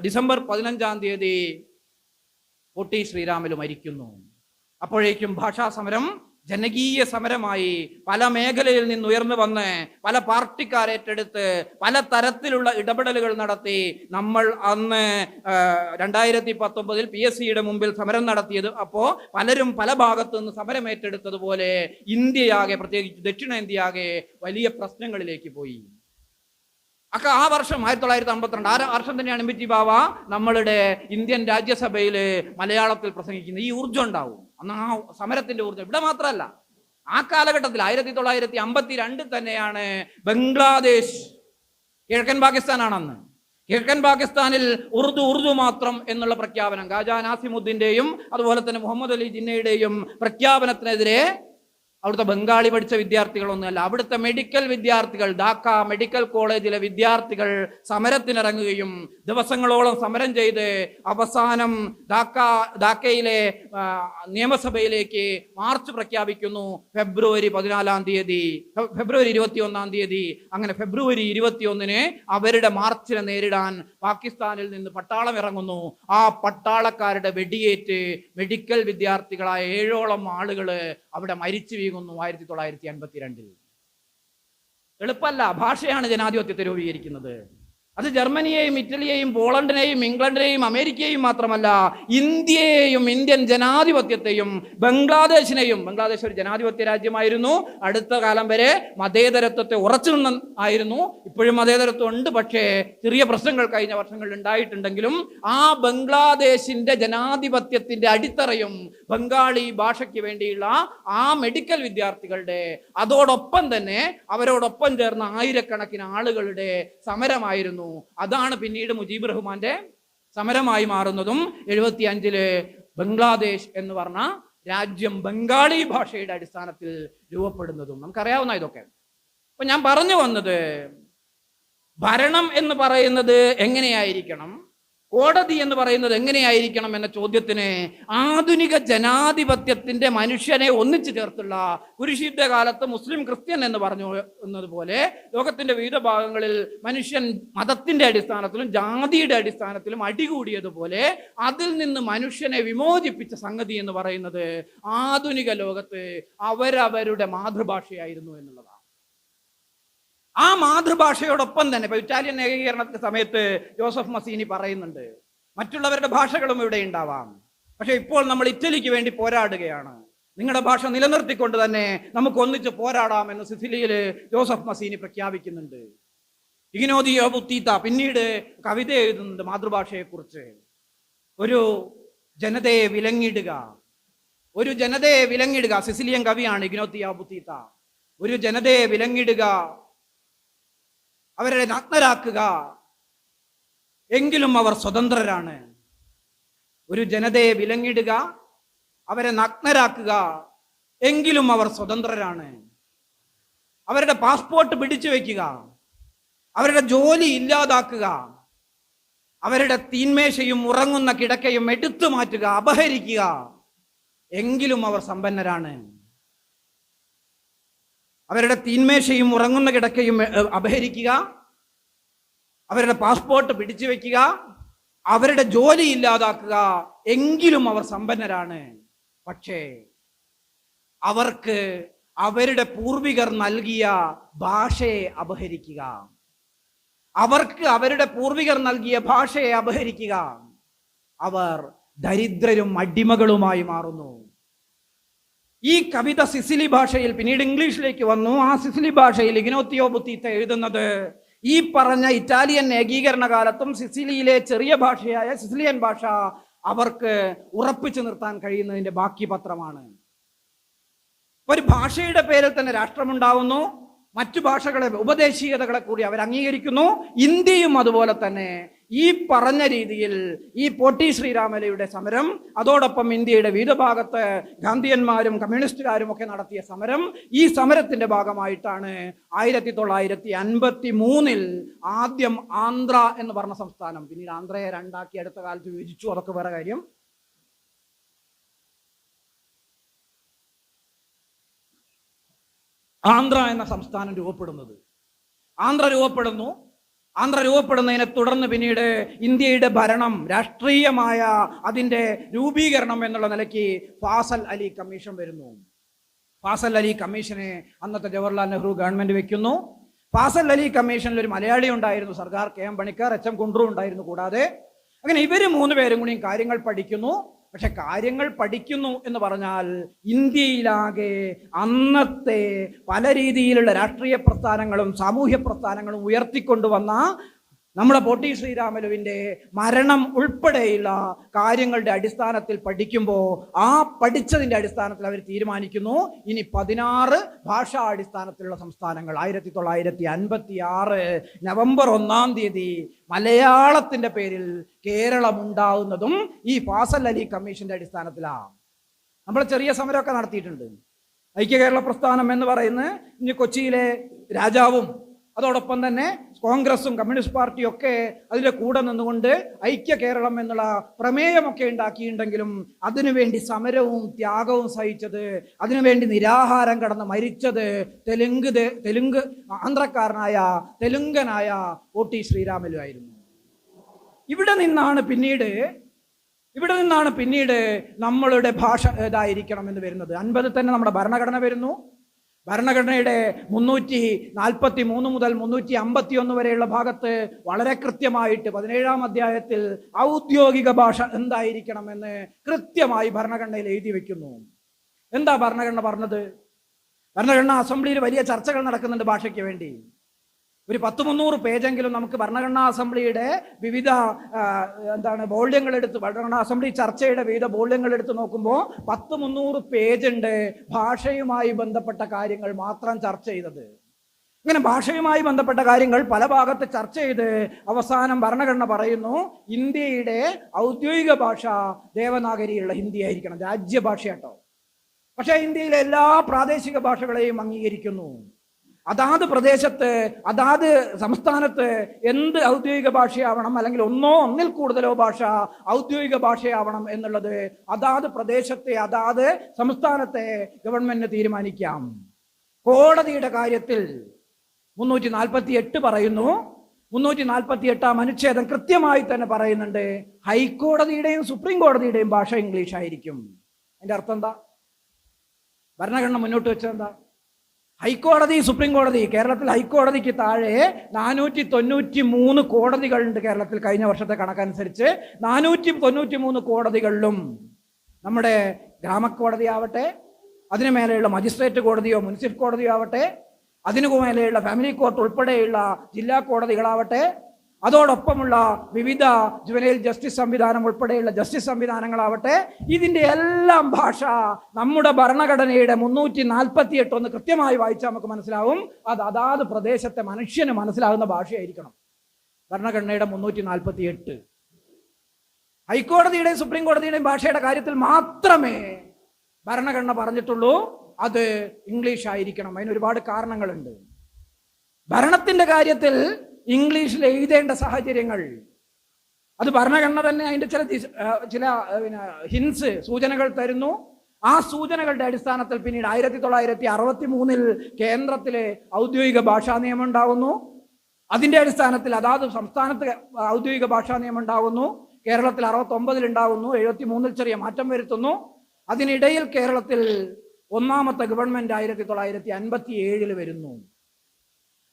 ഡിസംബർ 15 പൊട്ടി ശ്രീരാമലു മരിക്കുന്നു. അപ്പോഴേക്കും ഭാഷാ സമരം ജനകീയ സമരമായി പല മേഖലയിൽ നിന്ന് ഉയർന്നു വന്ന് പല പാർട്ടിക്കാരേറ്റെടുത്ത് പല തരത്തിലുള്ള ഇടപെടലുകൾ നടത്തി. നമ്മൾ അന്ന് 2019 PSCയുടെ മുമ്പിൽ സമരം നടത്തിയത്, അപ്പോൾ പലരും പല ഭാഗത്തു നിന്ന് സമരം ഏറ്റെടുത്തതുപോലെ ഇന്ത്യയാകെ, പ്രത്യേകിച്ച് ദക്ഷിണേന്ത്യയാകെ വലിയ പ്രശ്നങ്ങളിലേക്ക് പോയി. ആ വർഷം 1952 ആ വർഷം തന്നെയാണ് MT ബാവ നമ്മളുടെ ഇന്ത്യൻ രാജ്യസഭയിൽ മലയാളത്തിൽ പ്രസംഗിക്കുന്നത്. ഈ ഊർജ്ജം ഉണ്ടാവും അന്ന്, ആ സമരത്തിന്റെ ഊർജ്ജം. ഇവിടെ മാത്രമല്ല, ആ കാലഘട്ടത്തിൽ 1952 തന്നെയാണ് ബംഗ്ലാദേശ് കിഴക്കൻ പാകിസ്ഥാനാണെന്ന്. കിഴക്കൻ പാകിസ്ഥാനിൽ ഉറുദു മാത്രം എന്നുള്ള പ്രഖ്യാപനം, ഖാജ നാസിമുദ്ദീന്റെയും അതുപോലെ തന്നെ മുഹമ്മദ് അലി ജിന്നയുടെയും പ്രഖ്യാപനത്തിനെതിരെ അവിടുത്തെ ബംഗാളി പഠിച്ച വിദ്യാർത്ഥികളൊന്നുമല്ല. അവിടുത്തെ മെഡിക്കൽ വിദ്യാർത്ഥികൾ, ധാക്ക മെഡിക്കൽ കോളേജിലെ വിദ്യാർത്ഥികൾ സമരത്തിനിറങ്ങുകയും ദിവസങ്ങളോളം സമരം ചെയ്ത് അവസാനം ധാക്കയിലെ നിയമസഭയിലേക്ക് മാർച്ച് പ്രഖ്യാപിക്കുന്നു. ഫെബ്രുവരി 14 തീയതി, ഫെബ്രുവരി 21 തീയതി. അങ്ങനെ ഫെബ്രുവരി 21 അവരുടെ മാർച്ചിനെ നേരിടാൻ പാകിസ്ഥാനിൽ നിന്ന് പട്ടാളം ഇറങ്ങുന്നു. ആ പട്ടാളക്കാരുടെ വെടിയേറ്റ് മെഡിക്കൽ വിദ്യാർത്ഥികളായ 7ഓളം ആളുകൾ അവിടെ മരിച്ചു വീകുന്നു 1982. എളുപ്പമല്ല. ഭാഷയാണ് ജനാധിപത്യത്തെ രൂപീകരിക്കുന്നത്. അത് ജർമ്മനിയെയും ഇറ്റലിയെയും പോളണ്ടിനെയും ഇംഗ്ലണ്ടിനെയും അമേരിക്കയെയും മാത്രമല്ല, ഇന്ത്യയെയും ഇന്ത്യൻ ജനാധിപത്യത്തെയും ബംഗ്ലാദേശിനെയും. ബംഗ്ലാദേശ് ഒരു ജനാധിപത്യ രാജ്യമായിരുന്നു. അടുത്ത കാലം വരെ മതേതരത്വത്തെ ഉറച്ചു നിന്നായിരുന്നു. ഇപ്പോഴും മതേതരത്വം ഉണ്ട്, പക്ഷേ ചെറിയ പ്രശ്നങ്ങൾ കഴിഞ്ഞ വർഷങ്ങളിൽ ഉണ്ടായിട്ടുണ്ടെങ്കിലും ആ ബംഗ്ലാദേശിന്റെ ജനാധിപത്യത്തിന്റെ അടിത്തറയും ബംഗാളി ഭാഷയ്ക്ക് വേണ്ടിയുള്ള ആ മെഡിക്കൽ വിദ്യാർത്ഥികളുടെ, അതോടൊപ്പം തന്നെ അവരോടൊപ്പം ചേർന്ന ആയിരക്കണക്കിന് ആളുകളുടെ സമരമായിരുന്നു. അതാണ് പിന്നീട് മുജീബ് റഹ്മാന്റെ സമരമായി മാറുന്നതും 75 ബംഗ്ലാദേശ് എന്ന് പറഞ്ഞ രാജ്യം ബംഗാളി ഭാഷയുടെ അടിസ്ഥാനത്തിൽ രൂപപ്പെടുന്നതും നമുക്കറിയാവുന്ന ഇതൊക്കെ. അപ്പൊ ഞാൻ പറഞ്ഞു വന്നത്, ഭരണം എന്ന് പറയുന്നത് എങ്ങനെയായിരിക്കണം, കോടതി എന്ന് പറയുന്നത് എങ്ങനെയായിരിക്കണം എന്ന ചോദ്യത്തിന് ആധുനിക ജനാധിപത്യത്തിന്റെ മനുഷ്യനെ ഒന്നിച്ചു ചേർത്തുള്ള കുരിശുദ്ധ കാലത്ത് മുസ്ലിം ക്രിസ്ത്യൻ എന്ന് പറഞ്ഞു എന്നതുപോലെ ലോകത്തിന്റെ വിവിധ ഭാഗങ്ങളിൽ മനുഷ്യൻ മതത്തിന്റെ അടിസ്ഥാനത്തിലും ജാതിയുടെ അടിസ്ഥാനത്തിലും അടികൂടിയതുപോലെ അതിൽ നിന്ന് മനുഷ്യനെ വിമോചിപ്പിച്ച സംഗതി എന്ന് പറയുന്നത് ആധുനിക ലോകത്ത് അവരവരുടെ മാതൃഭാഷയായിരുന്നു എന്നുള്ളതാണ്. ആ മാതൃഭാഷയോടൊപ്പം തന്നെ ഇപ്പൊ ഇറ്റാലിയൻ ഏകീകരണത്തിന്റെ സമയത്ത് ജോസഫ് മസീനി പറയുന്നുണ്ട്, മറ്റുള്ളവരുടെ ഭാഷകളും ഇവിടെ ഉണ്ടാവാം, പക്ഷെ ഇപ്പോൾ നമ്മൾ ഇറ്റലിക്ക് വേണ്ടി പോരാടുകയാണ്, നിങ്ങളുടെ ഭാഷ നിലനിർത്തിക്കൊണ്ട് തന്നെ നമുക്ക് ഒന്നിച്ച് പോരാടാം എന്ന് സിസിലിയിൽ ജോസഫ് മസീനി പ്രഖ്യാപിക്കുന്നുണ്ട്. ഇഗ്നോദിയോ ബുത്തീത്ത പിന്നീട് കവിത എഴുതുന്നുണ്ട് മാതൃഭാഷയെക്കുറിച്ച്. ഒരു ജനതയെ വിലങ്ങിടുക, ഒരു ജനതയെ വിലങ്ങിടുക. സിസിലിയൻ കവിയാണ് ഇഗ്നോദിയോ ബുത്തീത്ത. ഒരു ജനതയെ വിലങ്ങിടുക, അവരെ നഗ്നരാക്കുക, എങ്കിലും അവർ സ്വതന്ത്രരാണ്. ഒരു ജനതയെ വിലങ്ങിടുക, അവരെ നഗ്നരാക്കുക, എങ്കിലും അവർ സ്വതന്ത്രരാണ്. അവരുടെ പാസ്പോർട്ട് പിടിച്ചു വയ്ക്കുക, അവരുടെ ജോലി ഇല്ലാതാക്കുക, അവരുടെ തീന്മേശയും ഉറങ്ങുന്ന കിടക്കയും എടുത്തു മാറ്റുക, അപഹരിക്കുക, എങ്കിലും അവർ സമ്പന്നരാണ്. അവരുടെ തീന്മേശയും ഉറങ്ങുന്ന കിടക്കയും അപഹരിക്കുക, അവരുടെ പാസ്പോർട്ട് പിടിച്ചു വയ്ക്കുക, അവരുടെ ജോലി ഇല്ലാതാക്കുക, എങ്കിലും അവർ സമ്പന്നരാണ്. പക്ഷേ അവർക്ക് അവരുടെ പൂർവികർ നൽകിയ ഭാഷയെ അപഹരിക്കുക, അവർക്ക് അവരുടെ പൂർവികർ നൽകിയ ഭാഷയെ അപഹരിക്കുക, അവർ ദരിദ്രരും അടിമകളുമായി മാറുന്നു. ഈ കവിത സിസിലി ഭാഷയിൽ പിന്നീട് ഇംഗ്ലീഷിലേക്ക് വന്നു. ആ സിസിലി ഭാഷയിൽ ഇഗ്നോദിയോ ബുത്തീത്ത എഴുതുന്നത് ഈ പറഞ്ഞ ഇറ്റാലിയൻ ഏകീകരണ കാലത്തും സിസിലിയിലെ ചെറിയ ഭാഷയായ സിസിലിയൻ ഭാഷ അവർക്ക് ഉറപ്പിച്ചു നിർത്താൻ കഴിയുന്നതിന്റെ ബാക്കി പത്രമാണ്. ഒരു ഭാഷയുടെ പേരിൽ തന്നെ രാഷ്ട്രമുണ്ടാവുന്നു, മറ്റു ഭാഷകളെ ഉപദേശീയതകളെ കൂടി അവർ അംഗീകരിക്കുന്നു. ഇന്ത്യയും അതുപോലെ തന്നെ ഈ പറഞ്ഞ രീതിയിൽ ഈ പോട്ടി ശ്രീരാമലയുടെ സമരം, അതോടൊപ്പം ഇന്ത്യയുടെ വിവിധ ഭാഗത്ത് ഗാന്ധിയന്മാരും കമ്മ്യൂണിസ്റ്റുകാരും ഒക്കെ നടത്തിയ സമരം, ഈ സമരത്തിന്റെ ഭാഗമായിട്ടാണ് 1953 ആദ്യം ആന്ധ്ര എന്ന് പറഞ്ഞ സംസ്ഥാനം, പിന്നീട് ആന്ധ്രയെ രണ്ടാക്കി അടുത്ത കാലത്ത് വിഭജിച്ചു, അതൊക്കെ വേറെ കാര്യം. ആന്ധ്ര എന്ന സംസ്ഥാനം രൂപപ്പെടുന്നത്. ആന്ധ്ര രൂപപ്പെടുന്നതിനെ തുടർന്ന് പിന്നീട് ഇന്ത്യയുടെ ഭരണം, രാഷ്ട്രീയമായ അതിൻ്റെ രൂപീകരണം എന്നുള്ള നിലയ്ക്ക് ഫാസൽ അലി കമ്മീഷൻ വരുന്നു. ഫാസൽ അലി കമ്മീഷനെ അന്നത്തെ ജവഹർലാൽ നെഹ്റു ഗവൺമെന്റ് വെക്കുന്നു. ഫാസൽ അലി കമ്മീഷനിൽ ഒരു മലയാളി ഉണ്ടായിരുന്നു, സർക്കാർ KM പണിക്കർ, HM കുണ്ട്രു ഉണ്ടായിരുന്നു. കൂടാതെ അങ്ങനെ ഇവർ 3 പേരും കൂടിയും കാര്യങ്ങൾ പഠിക്കുന്നു. പക്ഷെ കാര്യങ്ങൾ പഠിക്കുന്നു എന്ന് പറഞ്ഞാൽ ഇന്ത്യയിലാകെ അന്നത്തെ പല രീതിയിലുള്ള രാഷ്ട്രീയ പ്രസ്ഥാനങ്ങളും സാമൂഹ്യ പ്രസ്ഥാനങ്ങളും ഉയർത്തിക്കൊണ്ടുവന്ന നമ്മുടെ പോട്ടി ശ്രീരാമലുവിൻ്റെ മരണം ഉൾപ്പെടെയുള്ള കാര്യങ്ങളുടെ അടിസ്ഥാനത്തിൽ പഠിക്കുമ്പോൾ ആ പഠിച്ചതിൻ്റെ അടിസ്ഥാനത്തിൽ അവർ തീരുമാനിക്കുന്നു ഇനി 16 ഭാഷാ അടിസ്ഥാനത്തിലുള്ള സംസ്ഥാനങ്ങൾ. 1956 നവംബർ 1 തീയതി മലയാളത്തിൻ്റെ പേരിൽ കേരളം ഉണ്ടാവുന്നതും ഈ ഫാസൽ അലി കമ്മീഷന്റെ അടിസ്ഥാനത്തിലാണ്. നമ്മൾ ചെറിയ സമരമൊക്കെ നടത്തിയിട്ടുണ്ട്. ഐക്യകേരള പ്രസ്ഥാനം എന്ന് പറയുന്ന ഇനി കൊച്ചിയിലെ രാജാവും അതോടൊപ്പം തന്നെ കോൺഗ്രസും കമ്മ്യൂണിസ്റ്റ് പാർട്ടിയും ഒക്കെ അതിൻ്റെ കൂടെ നിന്നുകൊണ്ട് ഐക്യ കേരളം എന്നുള്ള പ്രമേയമൊക്കെ ഉണ്ടാക്കിയിട്ടുണ്ടെങ്കിലും അതിനുവേണ്ടി സമരവും ത്യാഗവും സഹിച്ചത്, അതിനുവേണ്ടി നിരാഹാരം കടന്ന് മരിച്ചത് തെലുങ്ക് ആന്ധ്രക്കാരനായ തെലുങ്കനായ OT ശ്രീരാമലു ആയിരുന്നു. ഇവിടെ നിന്നാണ് പിന്നീട് നമ്മളുടെ ഭാഷ ഏതായിരിക്കണം എന്ന് വരുന്നത്. 50 തന്നെ നമ്മുടെ ഭരണഘടന വരുന്നു. ഭരണഘടനയുടെ 343 മുതൽ 351 വരെയുള്ള ഭാഗത്ത് വളരെ കൃത്യമായിട്ട് 17-ാം അധ്യായത്തിൽ ഔദ്യോഗിക ഭാഷ എന്തായിരിക്കണമെന്ന് കൃത്യമായി ഭരണഘടനയിൽ എഴുതി വെക്കുന്നു. എന്താ ഭരണഘടന പറഞ്ഞത്? ഭരണഘടനാ അസംബ്ലിയിൽ വലിയ ചർച്ചകൾ നടക്കുന്നുണ്ട് ഭാഷയ്ക്ക് വേണ്ടി. ഒരു 100-300 പേജെങ്കിലും നമുക്ക് ഭരണഘടനാ അസംബ്ലിയുടെ വിവിധ വോള്യങ്ങൾ എടുത്ത്, ഭരണഘടനാ അസംബ്ലി ചർച്ചയുടെ വിവിധ വോള്യങ്ങൾ എടുത്ത് നോക്കുമ്പോൾ 100-300 പേജുണ്ട് ഭാഷയുമായി ബന്ധപ്പെട്ട കാര്യങ്ങൾ മാത്രം ചർച്ച ചെയ്തത്. ഇങ്ങനെ ഭാഷയുമായി ബന്ധപ്പെട്ട കാര്യങ്ങൾ പല ഭാഗത്ത് ചർച്ച ചെയ്ത് അവസാനം ഭരണഘടന പറയുന്നു ഇന്ത്യയുടെ ഔദ്യോഗിക ഭാഷ ദേവനാഗരിയുള്ള ഹിന്ദി ആയിരിക്കണം, രാജ്യഭാഷ കേട്ടോ. പക്ഷേ ഇന്ത്യയിലെ എല്ലാ പ്രാദേശിക ഭാഷകളെയും അംഗീകരിക്കുന്നു. അതാത് പ്രദേശത്ത് അതാത് സംസ്ഥാനത്ത് എന്ത് ഔദ്യോഗിക ഭാഷയാവണം, അല്ലെങ്കിൽ ഒന്നിൽ കൂടുതലോ ഭാഷ ഔദ്യോഗിക ഭാഷയാവണം എന്നുള്ളത് അതാത് പ്രദേശത്തെ അതാത് സംസ്ഥാനത്തെ ഗവൺമെന്റിന് തീരുമാനിക്കാം. കോടതിയുടെ കാര്യത്തിൽ 348 പറയുന്നു. 348-ാം അനുച്ഛേദം കൃത്യമായി തന്നെ പറയുന്നുണ്ട് ഹൈക്കോടതിയുടെയും സുപ്രീം കോടതിയുടെയും ഭാഷ ഇംഗ്ലീഷ് ആയിരിക്കും. അതിന്റെ അർത്ഥം എന്താ? ഭരണഘടന മുന്നോട്ട് വെച്ചതെന്താ? ഹൈക്കോടതി സുപ്രീം കോടതി, കേരളത്തിൽ ഹൈക്കോടതിക്ക് താഴെ 493 കോടതികളുണ്ട് കേരളത്തിൽ. കഴിഞ്ഞ വർഷത്തെ കണക്കനുസരിച്ച് 493 കോടതികളിലും നമ്മുടെ ഗ്രാമക്കോടതി ആവട്ടെ, അതിനു മേലെയുള്ള മജിസ്ട്രേറ്റ് കോടതിയോ മുനിസിപ്പൽ കോടതിയോ ആവട്ടെ, അതിനു മേലെയുള്ള ഫാമിലി കോർട്ട് ഉൾപ്പെടെയുള്ള ജില്ലാ കോടതികളാവട്ടെ, അതോടൊപ്പമുള്ള വിവിധ ജുവനൈൽ ജസ്റ്റിസ് സംവിധാനം ഉൾപ്പെടെയുള്ള ജസ്റ്റിസ് സംവിധാനങ്ങളാവട്ടെ, ഇതിൻ്റെ എല്ലാം ഭാഷ നമ്മുടെ ഭരണഘടനയുടെ 348 ഒന്ന് കൃത്യമായി വായിച്ചാൽ നമുക്ക് മനസ്സിലാവും അത് അതാത് പ്രദേശത്തെ മനുഷ്യന് മനസ്സിലാകുന്ന ഭാഷയായിരിക്കണം. ഭരണഘടനയുടെ 348. ഹൈക്കോടതിയുടെയും സുപ്രീം കോടതിയുടെയും ഭാഷയുടെ കാര്യത്തിൽ മാത്രമേ ഭരണഘടന പറഞ്ഞിട്ടുള്ളൂ അത് ഇംഗ്ലീഷ് ആയിരിക്കണം. അതിന് ഒരുപാട് കാരണങ്ങളുണ്ട്. ഭരണത്തിന്റെ കാര്യത്തിൽ ഇംഗ്ലീഷിൽ എഴുതേണ്ട സാഹചര്യങ്ങൾ അത് ഭരണഘടന തന്നെ അതിൻ്റെ ചില ഹിൻസ് സൂചനകൾ തരുന്നു. ആ സൂചനകളുടെ അടിസ്ഥാനത്തിൽ പിന്നീട് 1963 കേന്ദ്രത്തിലെ ഔദ്യോഗിക ഭാഷാ നിയമം ഉണ്ടാകുന്നു. അതിൻ്റെ അടിസ്ഥാനത്തിൽ അതാത് സംസ്ഥാനത്ത് ഔദ്യോഗിക ഭാഷാ നിയമം ഉണ്ടാകുന്നു. കേരളത്തിൽ 69 ഉണ്ടാകുന്നു. 73 ചെറിയ മാറ്റം വരുത്തുന്നു. അതിനിടയിൽ കേരളത്തിൽ ഒന്നാമത്തെ ഗവൺമെന്റ് 1957 വരുന്നു.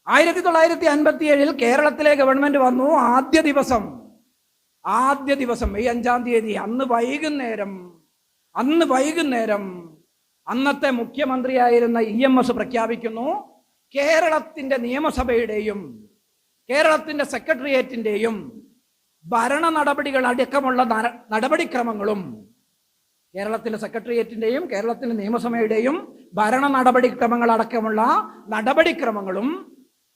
1957 കേരളത്തിലെ ഗവൺമെന്റ് വന്നു. ആദ്യ ദിവസം മെയ് 5-ാം തീയതി അന്ന് വൈകുന്നേരം അന്നത്തെ മുഖ്യമന്ത്രിയായിരുന്ന EMS പ്രഖ്യാപിക്കുന്നു കേരളത്തിന്റെ നിയമസഭയുടെയും കേരളത്തിന്റെ സെക്രട്ടേറിയറ്റിന്റെയും ഭരണ നടപടികൾ അടക്കമുള്ള നടപടിക്രമങ്ങളും, കേരളത്തിന്റെ സെക്രട്ടേറിയറ്റിന്റെയും കേരളത്തിന്റെ നിയമസഭയുടെയും ഭരണ നടപടിക്രമങ്ങൾ അടക്കമുള്ള നടപടിക്രമങ്ങളും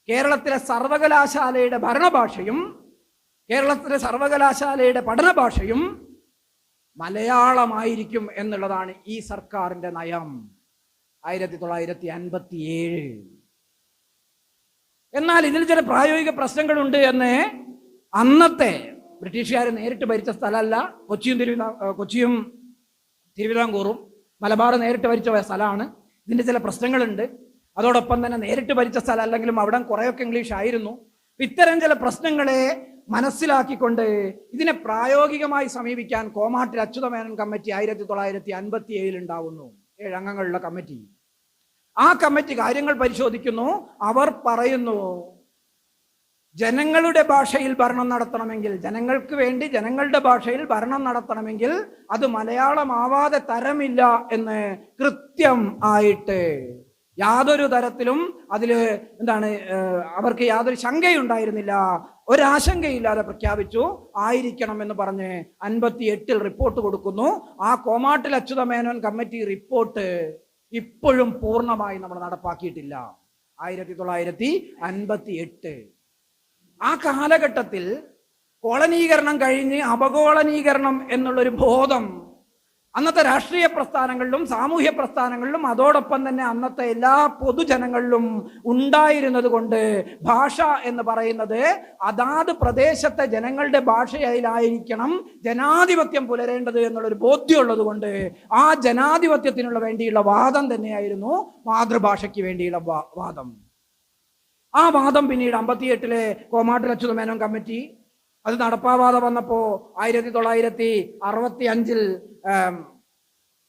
കേരളത്തിലെ സർവകലാശാലയുടെ ഭരണഭാഷയും കേരളത്തിലെ സർവകലാശാലയുടെ പഠനഭാഷയും മലയാളമായിരിക്കും എന്നുള്ളതാണ് ഈ സർക്കാരിന്റെ നയം 1957. എന്നാൽ ഇതിൽ ചില പ്രായോഗിക പ്രശ്നങ്ങളുണ്ട് എന്ന് അന്നത്തെ ബ്രിട്ടീഷുകാർ നേരിട്ട് ഭരിച്ച സ്ഥലമല്ല. കൊച്ചിയും തിരുവിതാംകൂറും മലബാർ നേരിട്ട് ഭരിച്ച സ്ഥലമാണ്. ഇതിൻ്റെ ചില പ്രശ്നങ്ങളുണ്ട്. അതോടൊപ്പം തന്നെ നേരിട്ട് ഭരിച്ച സ്ഥലം അല്ലെങ്കിലും അവിടെ കുറേയൊക്കെ ഇംഗ്ലീഷ് ആയിരുന്നു. ഇത്തരം ചില പ്രശ്നങ്ങളെ മനസ്സിലാക്കിക്കൊണ്ട് ഇതിനെ പ്രായോഗികമായി സമീപിക്കാൻ കോമാട്ടിൽ അച്യുതമേനോൻ കമ്മിറ്റി 1957 ഉണ്ടാവുന്നു. 7 അംഗങ്ങളുള്ള കമ്മിറ്റി. ആ കമ്മിറ്റി കാര്യങ്ങൾ പരിശോധിക്കുന്നു. അവർ പറയുന്നു ജനങ്ങളുടെ ഭാഷയിൽ ഭരണം നടത്തണമെങ്കിൽ, ജനങ്ങൾക്ക് വേണ്ടി ജനങ്ങളുടെ ഭാഷയിൽ ഭരണം നടത്തണമെങ്കിൽ അത് മലയാളമാവാതെ തരമില്ല എന്ന് കൃത്യം ആയിട്ട് യാതൊരു തരത്തിലും അതിൽ അവർക്ക് യാതൊരു ശങ്കയുണ്ടായിരുന്നില്ല, ഒരാശങ്കയില്ലാതെ പ്രഖ്യാപിച്ചു ആയിരിക്കണം എന്ന് പറഞ്ഞ് 58 റിപ്പോർട്ട് കൊടുക്കുന്നു. ആ കോമാട്ടിൽ അച്യുതമേനോൻ കമ്മിറ്റി റിപ്പോർട്ട് ഇപ്പോഴും പൂർണ്ണമായി നമ്മൾ നടപ്പാക്കിയിട്ടില്ല. 1958 ആ കാലഘട്ടത്തിൽ കോളനീകരണം കഴിഞ്ഞ് അപകോളനീകരണം എന്നുള്ളൊരു ബോധം അന്നത്തെ രാഷ്ട്രീയ പ്രസ്ഥാനങ്ങളിലും സാമൂഹ്യ പ്രസ്ഥാനങ്ങളിലും അതോടൊപ്പം തന്നെ അന്നത്തെ എല്ലാ പൊതുജനങ്ങളിലും ഉണ്ടായിരുന്നത് കൊണ്ട് ഭാഷ എന്ന് പറയുന്നത് അതാത് പ്രദേശത്തെ ജനങ്ങളുടെ ഭാഷയിലായിരിക്കണം ജനാധിപത്യം പുലരേണ്ടത് എന്നുള്ളൊരു ബോധ്യമുള്ളത് കൊണ്ട് ആ ജനാധിപത്യത്തിനുള്ള വേണ്ടിയുള്ള വാദം തന്നെയായിരുന്നു മാതൃഭാഷയ്ക്ക് വേണ്ടിയുള്ള വാദം. ആ വാദം പിന്നീട് 58-ലെ കോമാട്ടിൽ അച്യുതമേനോൻ കമ്മിറ്റി അത് നടപ്പാവാതെ വന്നപ്പോൾ 1965-ൽ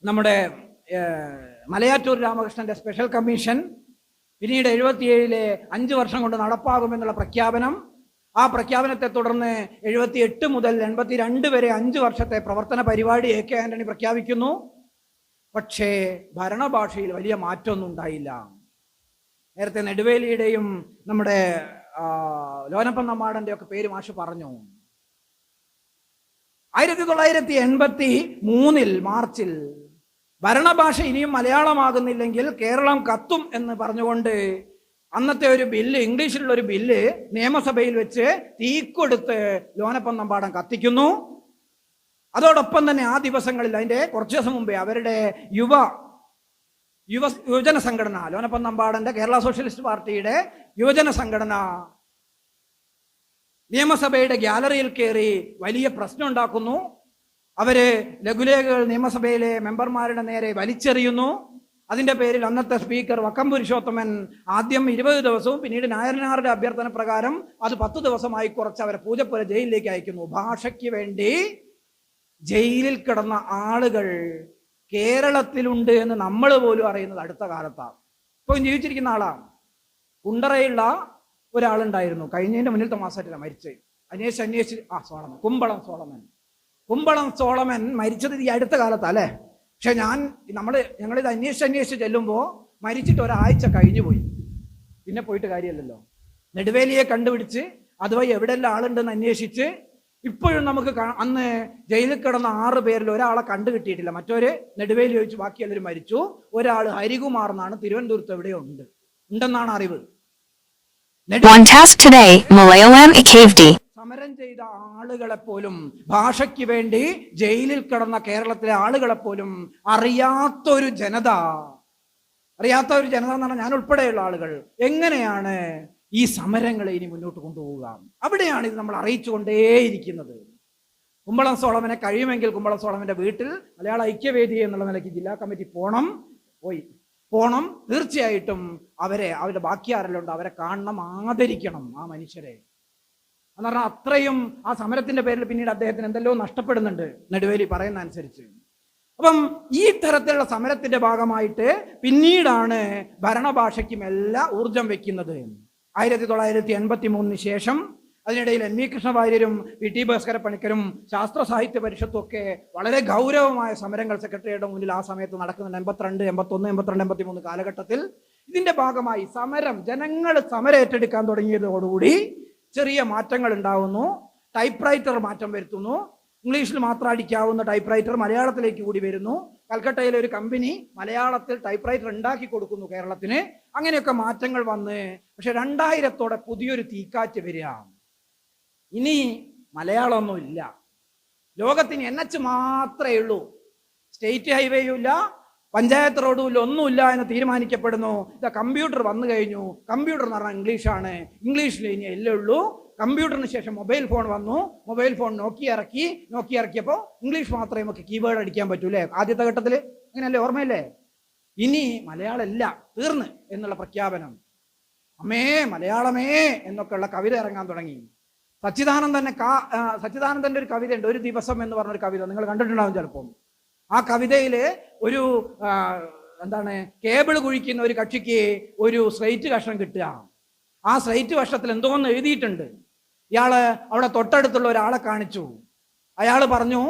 നമ്മുടെ മലയാറ്റൂർ രാമകൃഷ്ണന്റെ സ്പെഷ്യൽ കമ്മീഷൻ, പിന്നീട് 77-ലെ 5 വർഷം കൊണ്ട് നടപ്പാകുമെന്നുള്ള പ്രഖ്യാപനം, ആ പ്രഖ്യാപനത്തെ തുടർന്ന് 78 മുതൽ 82 വരെ 5 വർഷത്തെ പ്രവർത്തന പരിപാടി AK ആന്റണി പ്രഖ്യാപിക്കുന്നു. പക്ഷേ ഭരണഭാഷയിൽ വലിയ മാറ്റമൊന്നും ഉണ്ടായില്ല. നേരത്തെ നെടുവേലിയുടെയും നമ്മുടെ ലോനപ്പൻ നമ്മാടന്റെ ഒക്കെ പേര് മാഷ് പറഞ്ഞു. 1983 മാർച്ചിൽ ഭരണഭാഷ ഇനിയും മലയാളമാകുന്നില്ലെങ്കിൽ കേരളം കത്തും എന്ന് പറഞ്ഞുകൊണ്ട് അന്നത്തെ ഒരു ബില്ല്, ഇംഗ്ലീഷിലുള്ള ഒരു ബില്ല് നിയമസഭയിൽ വെച്ച് തീക്കൊടുത്ത് ലോനപ്പൻ നമ്പാടൻ കത്തിക്കുന്നു. അതോടൊപ്പം തന്നെ ആ ദിവസങ്ങളിൽ, അതിന്റെ കുറച്ചു ദിവസം മുമ്പേ അവരുടെ യുവജന സംഘടന, ലോനപ്പൻ നമ്പാടന്റെ കേരള സോഷ്യലിസ്റ്റ് പാർട്ടിയുടെ യുവജന സംഘടന നിയമസഭയുടെ ഗ്യാലറിയിൽ കയറി വലിയ പ്രശ്നം ഉണ്ടാക്കുന്നു. അവര് ലഘുലേഖകൾ നിയമസഭയിലെ മെമ്പർമാരുടെ നേരെ വലിച്ചെറിയുന്നു. അതിന്റെ പേരിൽ അന്നത്തെ സ്പീക്കർ വക്കം പുരുഷോത്തമൻ ആദ്യം 20 ദിവസവും പിന്നീട് നായനാരുടെ അഭ്യർത്ഥന പ്രകാരം അത് 10 ദിവസമായി കുറച്ച് അവരെ പൂജപ്പുര ജയിലിലേക്ക് അയക്കുന്നു. ഭാഷയ്ക്ക് വേണ്ടി ജയിലിൽ കിടന്ന ആളുകൾ കേരളത്തിലുണ്ട് എന്ന് നമ്മൾ പോലും അറിയുന്നത് അടുത്ത കാലത്താണ്. ഇപ്പോൾ ജീവിച്ചിരിക്കുന്ന ആളാണ്. കുണ്ടറയുള്ള ഒരാളുണ്ടായിരുന്നു, കഴിഞ്ഞതിന്റെ മുന്നിലത്തെ മാസമായിട്ടില്ല മരിച്ചത്, അന്വേഷിച്ച് സോളമൻ, കുമ്പളം സോളമൻ മരിച്ചത് ഈ അടുത്ത കാലത്താ അല്ലേ? പക്ഷെ ഞങ്ങളിത് അന്വേഷിച്ച് ചെല്ലുമ്പോൾ മരിച്ചിട്ട് ഒരാഴ്ച കഴിഞ്ഞു പോയി. പിന്നെ പോയിട്ട് കാര്യമല്ലല്ലോ. നെടുവേലിയെ കണ്ടുപിടിച്ച് അതുവഴി എവിടെയെല്ലാം ആളുണ്ടെന്ന് അന്വേഷിച്ച് ഇപ്പോഴും നമുക്ക് അന്ന് ജയിലിൽ കിടന്ന 6 പേരിൽ ഒരാളെ കണ്ടുകിട്ടിയിട്ടില്ല. മറ്റൊരു നെടുവേലി ചോദിച്ചു ബാക്കി എല്ലാവരും മരിച്ചു. ഒരാൾ ഹരികുമാർ എന്നാണ്, തിരുവനന്തപുരത്ത് എവിടെയോ ഉണ്ടെന്നാണ് അറിവ്. സമരം ചെയ്ത ആളുകളെ പോലും, ഭാഷയ്ക്ക് വേണ്ടി ജയിലിൽ കിടന്ന കേരളത്തിലെ ആളുകളെ പോലും അറിയാത്തൊരു ജനത എന്ന് പറഞ്ഞാൽ ഞാൻ ഉൾപ്പെടെയുള്ള ആളുകൾ എങ്ങനെയാണ് ഈ സമരങ്ങളെ ഇനി മുന്നോട്ട് കൊണ്ടുപോവുക? അവിടെയാണ് ഇത് നമ്മൾ അറിയിച്ചുകൊണ്ടേയിരിക്കുന്നത്. കുമ്പളം സോളമനെ കഴിയുമെങ്കിൽ കുമ്പളം സോളമന്റെ വീട്ടിൽ മലയാള ഐക്യവേദി എന്നുള്ള നിലയ്ക്ക് ജില്ലാ കമ്മിറ്റി പോണം. തീർച്ചയായിട്ടും അവരുടെ ബാക്കി ആരെല്ലാം അവരെ കാണണം, ആദരിക്കണം ആ മനുഷ്യരെ. എന്ന് പറഞ്ഞാൽ അത്രയും ആ സമരത്തിന്റെ പേരിൽ പിന്നീട് അദ്ദേഹത്തിന് എന്തെല്ലോ നഷ്ടപ്പെടുന്നുണ്ട് നെടുവേലി പറയുന്ന അനുസരിച്ച്. അപ്പം ഈ തരത്തിലുള്ള സമരത്തിന്റെ ഭാഗമായിട്ട് പിന്നീടാണ് ഭരണഭാഷയ്ക്കും എല്ലാം ഊർജം വെക്കുന്നത്. 1983 ശേഷം അതിനിടയിൽ NV കൃഷ്ണവാര്യരും PT ഭാസ്കര പണിക്കരും ശാസ്ത്ര സാഹിത്യ പരിഷത്തും ഒക്കെ വളരെ ഗൗരവമായ സമരങ്ങൾ സെക്രട്ടറിയുടെ മുന്നിൽ ആ സമയത്ത് നടക്കുന്നുണ്ട്. 82, 81, 82, 83 കാലഘട്ടത്തിൽ ഇതിന്റെ ഭാഗമായി ജനങ്ങൾ സമരം ഏറ്റെടുക്കാൻ തുടങ്ങിയതോടുകൂടി ചെറിയ മാറ്റങ്ങൾ ഉണ്ടാവുന്നു. ടൈപ്പ് റൈറ്റർ മാറ്റം വരുത്തുന്നു. ഇംഗ്ലീഷിൽ മാത്രം അടിക്കാവുന്ന ടൈപ്പ് റൈറ്റർ മലയാളത്തിലേക്ക് കൂടി വരുന്നു. കൽക്കട്ടയിലെ ഒരു കമ്പനി മലയാളത്തിൽ ടൈപ്പ് റൈറ്റർ ഉണ്ടാക്കി കൊടുക്കുന്നു കേരളത്തിന്. അങ്ങനെയൊക്കെ മാറ്റങ്ങൾ വന്ന് പക്ഷെ 2000-ഓടെ പുതിയൊരു തീക്കാറ്റ് വരിക. ഇനി മലയാളമൊന്നും ഇല്ല, ലോകത്തിന് NH മാത്രമേ ഉള്ളൂ, സ്റ്റേറ്റ് ഹൈവേയും ഇല്ല, പഞ്ചായത്ത് റോഡും ഇല്ല, ഒന്നുമില്ല എന്ന് തീരുമാനിക്കപ്പെടുന്നു. കമ്പ്യൂട്ടർ വന്നു കഴിഞ്ഞു. കമ്പ്യൂട്ടർ എന്ന് പറഞ്ഞാൽ ഇംഗ്ലീഷാണ്, ഇംഗ്ലീഷിൽ ഇനി എല്ലാം ഉള്ളൂ. കമ്പ്യൂട്ടറിന് ശേഷം മൊബൈൽ ഫോൺ വന്നു. മൊബൈൽ ഫോൺ നോക്കി ഇറക്കിയപ്പോൾ ഇംഗ്ലീഷ് മാത്രമേ നമുക്ക് കീബോർഡ് അടിക്കാൻ പറ്റൂലേ ആദ്യത്തെ ഘട്ടത്തിൽ, അങ്ങനെയല്ലേ? ഓർമ്മയില്ലേ? ഇനി മലയാളമല്ല, തീർന്ന് എന്നുള്ള പ്രഖ്യാപനം. അമ്മേ മലയാളമേ എന്നൊക്കെയുള്ള കവിത ഇറങ്ങാൻ തുടങ്ങി. സച്ചിദാനന്ദന്റെ ഒരു കവിതയുണ്ട്, ഒരു ദിവസം എന്ന് പറഞ്ഞൊരു കവിത, നിങ്ങൾ കണ്ടിട്ടുണ്ടാവും ചിലപ്പം. ആ കവിതയില് ഒരു കേബിൾ കുഴിക്കുന്ന ഒരു കക്ഷിക്ക് ഒരു സ്ലേറ്റ് കഷ്ണം കിട്ടുക. ആ സ്ലേറ്റ് കഷ്ണത്തിൽ എന്തോന്ന് എഴുതിയിട്ടുണ്ട്. ഇയാള് അവിടെ തൊട്ടടുത്തുള്ള ഒരാളെ കാണിച്ചു. അയാൾ പറഞ്ഞു,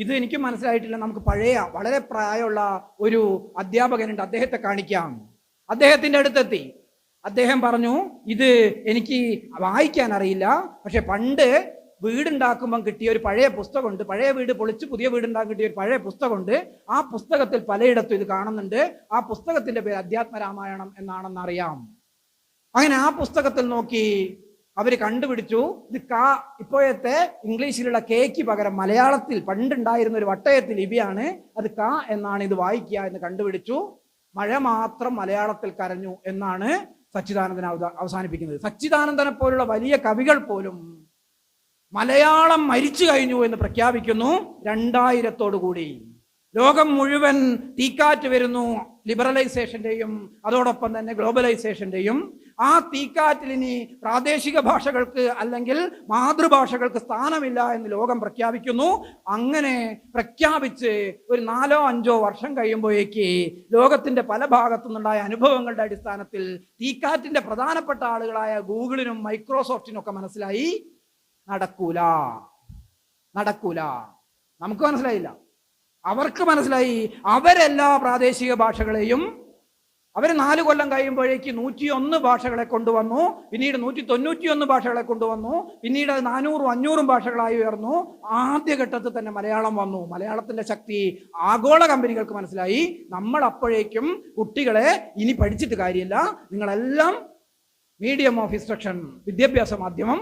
ഇത് എനിക്ക് മനസ്സിലായിട്ടില്ല, നമുക്ക് പഴയ വളരെ പ്രായമുള്ള ഒരു അധ്യാപകനുണ്ട്, അദ്ദേഹത്തെ കാണിക്കാം. അദ്ദേഹത്തിന്റെ അടുത്തെത്തി. അദ്ദേഹം പറഞ്ഞു, ഇത് എനിക്ക് വായിക്കാൻ അറിയില്ല, പക്ഷെ പണ്ട് വീടുണ്ടാക്കുമ്പം കിട്ടിയ ഒരു പഴയ പുസ്തകമുണ്ട്, പഴയ വീട് പൊളിച്ച് പുതിയ വീടുണ്ടാക്കാൻ കിട്ടിയ ഒരു പഴയ പുസ്തകമുണ്ട്. ആ പുസ്തകത്തിൽ പലയിടത്തും ഇത് കാണുന്നുണ്ട്. ആ പുസ്തകത്തിന്റെ പേര് അധ്യാത്മരാമായണം എന്നാണെന്നറിയാം. അങ്ങനെ ആ പുസ്തകത്തിൽ നോക്കി അവർ കണ്ടുപിടിച്ചു ഇത് ഇപ്പോഴത്തെ ഇംഗ്ലീഷിലുള്ള കേക്ക് പകരം മലയാളത്തിൽ പണ്ടുണ്ടായിരുന്ന ഒരു വട്ടയത്തിൽ ലിപിയാണ്, അത് ക എന്നാണ് ഇത് വായിക്കുക എന്ന് കണ്ടുപിടിച്ചു. മഴ മാത്രം മലയാളത്തിൽ കരഞ്ഞു എന്നാണ് സച്ചിദാനന്ദൻ അവസാനിപ്പിക്കുന്നത്. സച്ചിദാനന്ദനെ പോലുള്ള വലിയ കവികൾ പോലും മലയാളം മരിച്ചു കഴിഞ്ഞു എന്ന് പ്രഖ്യാപിക്കുന്നു 2000 കൂടി. ലോകം മുഴുവൻ തീക്കാറ്റ് വരുന്നു, ലിബറലൈസേഷന്റെയും അതോടൊപ്പം തന്നെ ഗ്ലോബലൈസേഷന്റെയും. ആ തീക്കാറ്റിൽ ഇനി പ്രാദേശിക ഭാഷകൾക്ക് അല്ലെങ്കിൽ മാതൃഭാഷകൾക്ക് സ്ഥാനമില്ല എന്ന് ലോകം പ്രഖ്യാപിക്കുന്നു. അങ്ങനെ പ്രഖ്യാപിച്ച് ഒരു 4-5 വർഷം കഴിയുമ്പോഴേക്ക് ലോകത്തിന്റെ പല ഭാഗത്തു നിന്നുണ്ടായ അനുഭവങ്ങളുടെ അടിസ്ഥാനത്തിൽ തീക്കാറ്റിന്റെ പ്രധാനപ്പെട്ട ആളുകളായ ഗൂഗിളിനും മൈക്രോസോഫ്റ്റിനും ഒക്കെ മനസ്സിലായി നടക്കൂല. നമുക്ക് മനസ്സിലായില്ല, അവർക്ക് മനസ്സിലായി. അവരെല്ലാ പ്രാദേശിക ഭാഷകളെയും അവർ 4 കൊല്ലം കഴിയുമ്പോഴേക്ക് 101 ഭാഷകളെ കൊണ്ടുവന്നു, പിന്നീട് 191 ഭാഷകളെ കൊണ്ടുവന്നു, പിന്നീട് 400-500 ഭാഷകളായി ഉയർന്നു. ആദ്യഘട്ടത്തിൽ തന്നെ മലയാളം വന്നു. മലയാളത്തിന്റെ ശക്തി ആഗോള കമ്പനികൾക്ക് മനസ്സിലായി. നമ്മൾ അപ്പോഴേക്കും കുട്ടികളെ ഇനി പഠിച്ചിട്ട് കാര്യമില്ല, നിങ്ങളെല്ലാം മീഡിയം ഓഫ് ഇൻസ്ട്രക്ഷൻ, വിദ്യാഭ്യാസ മാധ്യമം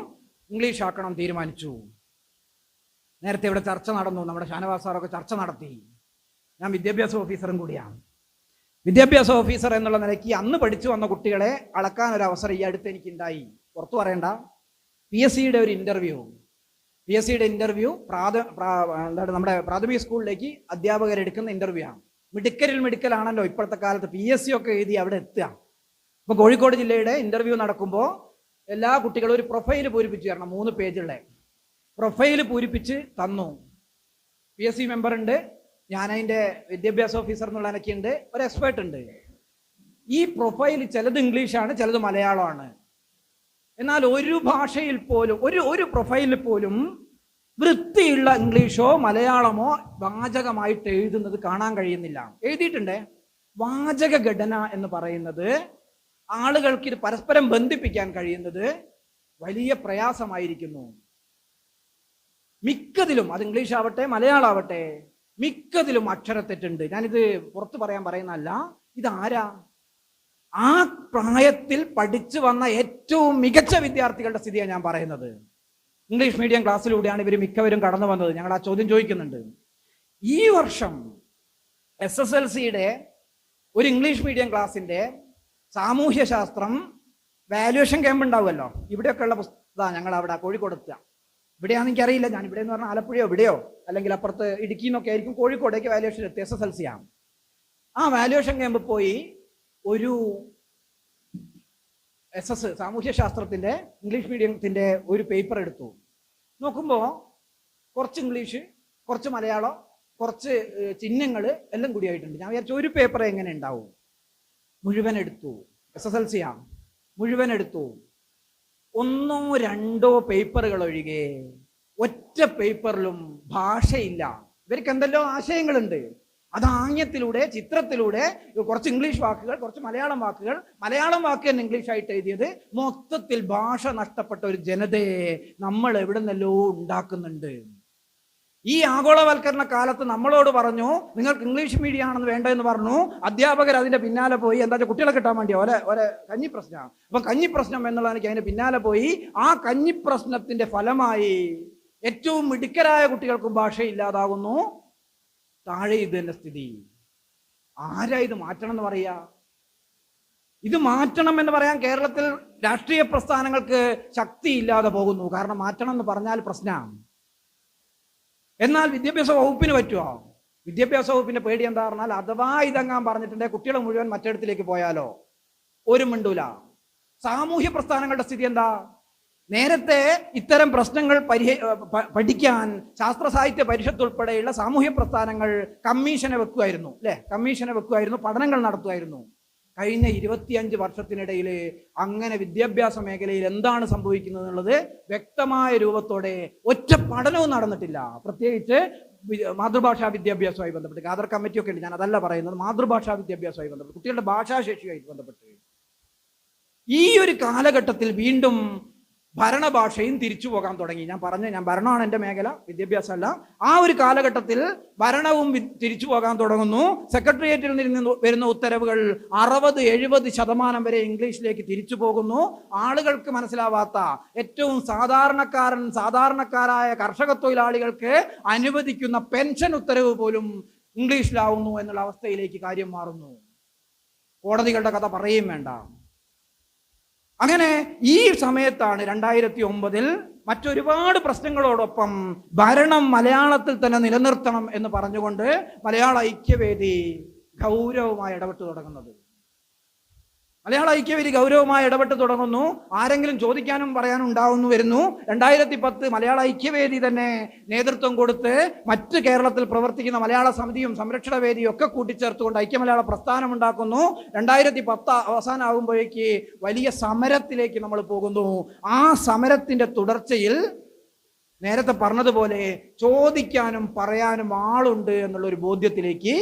ഇംഗ്ലീഷ് ആക്കണം തീരുമാനിച്ചു. നേരത്തെ ഇവിടെ ചർച്ച നടന്നു, നമ്മുടെ ഷാനവാസ് സാറൊക്കെ ചർച്ച നടത്തി. ഞാൻ വിദ്യാഭ്യാസ ഓഫീസറും കൂടിയാണ്. വിദ്യാഭ്യാസ ഓഫീസർ എന്നുള്ള നിലയ്ക്ക് അന്ന് പഠിച്ചു വന്ന കുട്ടികളെ അളക്കാൻ ഒരു അവസരം ഈ അടുത്ത് എനിക്കുണ്ടായി. പുറത്തു പറയണ്ട. PSC യുടെ ഒരു ഇന്റർവ്യൂ എന്താണ് നമ്മുടെ പ്രാഥമിക സ്കൂളിലേക്ക് അധ്യാപകരെടുക്കുന്ന ഇന്റർവ്യൂ ആണ്. മിടുക്കലാണല്ലോ ഇപ്പോഴത്തെ കാലത്ത്. PSC ഒക്കെ എഴുതി അവിടെ എത്തുക. ഇപ്പൊ കോഴിക്കോട് ജില്ലയുടെ ഇന്റർവ്യൂ നടക്കുമ്പോൾ എല്ലാ കുട്ടികളും ഒരു പ്രൊഫൈൽ പൂരിപ്പിച്ചു തരണം. 3 പേജുള്ള പ്രൊഫൈൽ പൂരിപ്പിച്ച് തന്നു. PSC മെമ്പർ ഉണ്ട്, ഞാൻ അതിൻ്റെ വിദ്യാഭ്യാസ ഓഫീസർ എന്നുള്ള എനിക്കുണ്ട്, ഒരു എക്സ്പേർട്ട് ഉണ്ട്. ഈ പ്രൊഫൈൽ ചിലത് ഇംഗ്ലീഷാണ്, ചിലത് മലയാളമാണ്. എന്നാൽ ഒരു ഭാഷയിൽ പോലും ഒരു പ്രൊഫൈലിൽ പോലും വൃത്തിയുള്ള ഇംഗ്ലീഷോ മലയാളമോ വാചകമായിട്ട് എഴുതുന്നത് കാണാൻ കഴിയുന്നില്ല. എഴുതിയിട്ടുണ്ട്. വാചക ഘടന എന്ന് പറയുന്നത് ആളുകൾക്ക് ഇത് പരസ്പരം ബന്ധിപ്പിക്കാൻ കഴിയുന്നത് വലിയ പ്രയാസമായിരിക്കുന്നു. മിക്കതിലും, അത് ഇംഗ്ലീഷ് ആവട്ടെ മലയാളം ആവട്ടെ, മിക്കതിലും അക്ഷരത്തെറ്റുണ്ട്. ഞാനിത് പുറത്ത് പറയുന്നതല്ല. ഇതാരാ? ആ പ്രായത്തിൽ പഠിച്ചു വന്ന ഏറ്റവും മികച്ച വിദ്യാർത്ഥികളുടെ സ്ഥിതിയാണ് ഞാൻ പറയുന്നത്. ഇംഗ്ലീഷ് മീഡിയം ക്ലാസ്സിലൂടെയാണ് ഇവർ മിക്കവരും കടന്നു വന്നത്. ഞങ്ങൾ ആ ചോദ്യം ചോദിക്കുന്നുണ്ട്. ഈ വർഷം SSLCയുടെ ഒരു ഇംഗ്ലീഷ് മീഡിയം ക്ലാസ്സിന്റെ സാമൂഹ്യശാസ്ത്രം വാല്യുവേഷൻ ക്യാമ്പ് ഉണ്ടാവുമല്ലോ, ഇവിടെയൊക്കെയുള്ള പുസ്തകമാണ് ഞങ്ങൾ അവിടെ കോഴിക്കോട്. ഇവിടെയാണെന്ന് എനിക്കറിയില്ല, ഞാൻ ഇവിടെ എന്ന് പറഞ്ഞാൽ ആലപ്പുഴയോ ഇവിടെയോ അല്ലെങ്കിൽ അപ്പുറത്ത് ഇടുക്കി എന്നൊക്കെ ആയിരിക്കും. കോഴിക്കോടേക്ക് വാല്യുവേഷൻ എത്തി. SSLC ആണ്. ആ വാല്യുവേഷൻ ക്യാമ്പ് പോയി ഒരു സാമൂഹ്യശാസ്ത്രത്തിന്റെ ഇംഗ്ലീഷ് മീഡിയത്തിന്റെ ഒരു പേപ്പർ എടുത്തു. നോക്കുമ്പോൾ കുറച്ച് ഇംഗ്ലീഷ്, കുറച്ച് മലയാളം, കുറച്ച് ചിഹ്നങ്ങൾ എല്ലാം കൂടിയായിട്ടുണ്ട്. ഞാൻ വിചാരിച്ചു ഒരു പേപ്പർ എങ്ങനെ ഉണ്ടാവും. മുഴുവൻ എടുത്തു. SSLC ആണ്. മുഴുവൻ എടുത്തു. 1-2 പേപ്പറുകൾ ഒഴികെ ഒറ്റ പേപ്പറിലും ഭാഷയില്ല. ഇവർക്ക് എന്തെല്ലോ ആശയങ്ങളുണ്ട്. അത് ആംഗ്യത്തിലൂടെ, ചിത്രത്തിലൂടെ, കുറച്ച് ഇംഗ്ലീഷ് വാക്കുകൾ, കുറച്ച് മലയാളം വാക്കുകൾ, മലയാളം വാക്ക് തന്നെ ഇംഗ്ലീഷ് ആയിട്ട് എഴുതിയത്. മൊത്തത്തിൽ ഭാഷ നഷ്ടപ്പെട്ട ഒരു ജനതയെ നമ്മൾ എവിടെ നിന്നല്ലോ ഉണ്ടാക്കുന്നുണ്ട്. ഈ ആഗോളവൽക്കരണ കാലത്ത് നമ്മളോട് പറഞ്ഞു നിങ്ങൾക്ക് ഇംഗ്ലീഷ് മീഡിയം ആണെന്ന് വേണ്ടതെന്ന് പറഞ്ഞു. അധ്യാപകർ അതിന്റെ പിന്നാലെ പോയി. എന്താ വെച്ചാൽ കുട്ടികളെ കിട്ടാൻ വേണ്ടി ഒരേ കഞ്ഞിപ്രശ്നമാണ്. അപ്പൊ കഞ്ഞിപ്രശ്നം എന്നുള്ളതെനിക്ക് അതിന്റെ പിന്നാലെ പോയി. ആ കഞ്ഞിപ്രശ്നത്തിന്റെ ഫലമായി ഏറ്റവും മിടുക്കരായ കുട്ടികൾക്കും ഭാഷയില്ലാതാകുന്നു. താഴെ ഇത് തന്നെ സ്ഥിതി. ആരാ ഇത് മാറ്റണം എന്ന് പറയാ? ഇത് മാറ്റണം എന്ന് പറയാൻ കേരളത്തിൽ രാഷ്ട്രീയ പ്രസ്ഥാനങ്ങൾക്ക് ശക്തിയില്ലാതെ പോകുന്നു. കാരണം മാറ്റണം എന്ന് പറഞ്ഞാൽ പ്രശ്നമാണ്. എന്നാൽ വിദ്യാഭ്യാസ വകുപ്പിന് പറ്റുമോ? വിദ്യാഭ്യാസ വകുപ്പിന്റെ പേടി എന്താ പറഞ്ഞാൽ, അഥവാ ഇതെങ്ങാൻ പറഞ്ഞിട്ടുണ്ടെങ്കിൽ കുട്ടികളെ മുഴുവൻ മറ്റിടത്തിലേക്ക് പോയാലോ? ഒരു മിണ്ടൂല. സാമൂഹ്യ പ്രസ്ഥാനങ്ങളുടെ സ്ഥിതി എന്താ? നേരത്തെ ഇത്തരം പ്രശ്നങ്ങൾ പഠിക്കാൻ ശാസ്ത്ര സാഹിത്യ പരിഷത്ത് ഉൾപ്പെടെയുള്ള സാമൂഹ്യ പ്രസ്ഥാനങ്ങൾ കമ്മീഷനെ വെക്കുമായിരുന്നു, അല്ലെ? കമ്മീഷനെ വെക്കുമായിരുന്നു, പഠനങ്ങൾ നടത്തുമായിരുന്നു. കഴിഞ്ഞ 25 വർഷത്തിനിടയിൽ അങ്ങനെ വിദ്യാഭ്യാസ മേഖലയിൽ എന്താണ് സംഭവിക്കുന്നത് എന്നുള്ളത് വ്യക്തമായ രൂപത്തോടെ ഒറ്റ പഠനവും നടന്നിട്ടില്ല. പ്രത്യേകിച്ച് മാതൃഭാഷാ വിദ്യാഭ്യാസവുമായി ബന്ധപ്പെട്ട് ഖാദർ കമ്മിറ്റിയൊക്കെ ഉണ്ട്. ഞാൻ അതല്ല പറയുന്നത്. മാതൃഭാഷാ വിദ്യാഭ്യാസവുമായി ബന്ധപ്പെട്ട്, കുട്ടികളുടെ ഭാഷാശേഷിയുമായി ബന്ധപ്പെട്ട് ഈ ഒരു കാലഘട്ടത്തിൽ വീണ്ടും ഭരണഭാഷയും തിരിച്ചു പോകാൻ തുടങ്ങി. ഞാൻ ഭരണമാണ് എൻ്റെ മേഖല, വിദ്യാഭ്യാസമല്ല. ആ ഒരു കാലഘട്ടത്തിൽ ഭരണവും തിരിച്ചു പോകാൻ തുടങ്ങുന്നു. സെക്രട്ടേറിയറ്റിൽ നിന്ന് വരുന്ന ഉത്തരവുകൾ 60-70% വരെ ഇംഗ്ലീഷിലേക്ക് തിരിച്ചു പോകുന്നു. ആളുകൾക്ക് മനസ്സിലാവാത്ത ഏറ്റവും സാധാരണക്കാരായ കർഷക തൊഴിലാളികൾക്ക് അനുവദിക്കുന്ന പെൻഷൻ ഉത്തരവ് പോലും ഇംഗ്ലീഷിലാവുന്നു എന്നുള്ള അവസ്ഥയിലേക്ക് കാര്യം മാറുന്നു. കോടതികളുടെ കഥ പറയുകയും വേണ്ട. അങ്ങനെ ഈ സമയത്താണ് 2009 മറ്റൊരുപാട് പ്രശ്നങ്ങളോടൊപ്പം ഭരണം മലയാളത്തിൽ തന്നെ നിലനിർത്തണം എന്ന് പറഞ്ഞുകൊണ്ട് മലയാള ഐക്യവേദി ഗൗരവമായി ഇടപെട്ട് തുടങ്ങുന്നത്. മലയാള ഐക്യവേദി ഗൗരവമായി ഇടപെട്ട് തുടങ്ങുന്നു. ആരെങ്കിലും ചോദിക്കാനും പറയാനും ഉണ്ടാവുന്നു വരുന്നു. 2010 മലയാള ഐക്യവേദി തന്നെ നേതൃത്വം കൊടുത്ത് മറ്റ് കേരളത്തിൽ പ്രവർത്തിക്കുന്ന മലയാള സമിതിയും സംരക്ഷണ വേദിയും ഒക്കെ കൂട്ടിച്ചേർത്തുകൊണ്ട് ഐക്യമലയാള പ്രസ്ഥാനം ഉണ്ടാക്കുന്നു. 2010 അവസാനമാകുമ്പോഴേക്ക് വലിയ സമരത്തിലേക്ക് നമ്മൾ പോകുന്നു. ആ സമരത്തിന്റെ തുടർച്ചയിൽ നേരത്തെ പറഞ്ഞതുപോലെ ചോദിക്കാനും പറയാനും ആളുണ്ട് എന്നുള്ളൊരു ബോധ്യത്തിലേക്ക്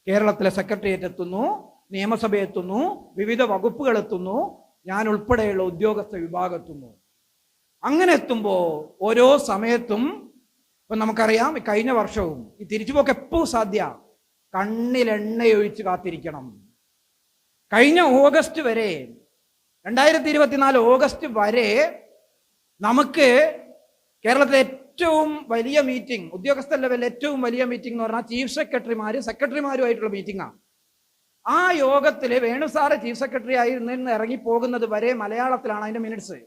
കേരളത്തിലെ സെക്രട്ടേറിയറ്റ് എത്തുന്നു, നിയമസഭ എത്തുന്നു, വിവിധ വകുപ്പുകൾ എത്തുന്നു, ഞാൻ ഉൾപ്പെടെയുള്ള ഉദ്യോഗസ്ഥ വിഭാഗം എത്തുന്നു. അങ്ങനെ എത്തുമ്പോൾ ഓരോ സമയത്തും ഇപ്പം നമുക്കറിയാം, കഴിഞ്ഞ വർഷവും ഈ തിരിച്ചുപോക്ക് എപ്പോൾ സാധ്യ, കണ്ണിലെണ്ണയൊഴിച്ച് കാത്തിരിക്കണം. കഴിഞ്ഞ ഓഗസ്റ്റ് വരെ 2024 ഓഗസ്റ്റ് വരെ നമുക്ക് കേരളത്തിലെ ഏറ്റവും വലിയ മീറ്റിംഗ്, ഉദ്യോഗസ്ഥ ലെവലിൽ ഏറ്റവും വലിയ മീറ്റിംഗ് എന്ന് പറഞ്ഞാൽ ചീഫ് സെക്രട്ടറിമാരുമായിട്ടുള്ള മീറ്റിംഗാണ്. ആ യോഗത്തിൽ വേണു സാറ് ചീഫ് സെക്രട്ടറി ആയി നിന്ന് ഇറങ്ങി പോകുന്നത് വരെ മലയാളത്തിലാണ് അതിന്റെ മിനിറ്റ്സ്.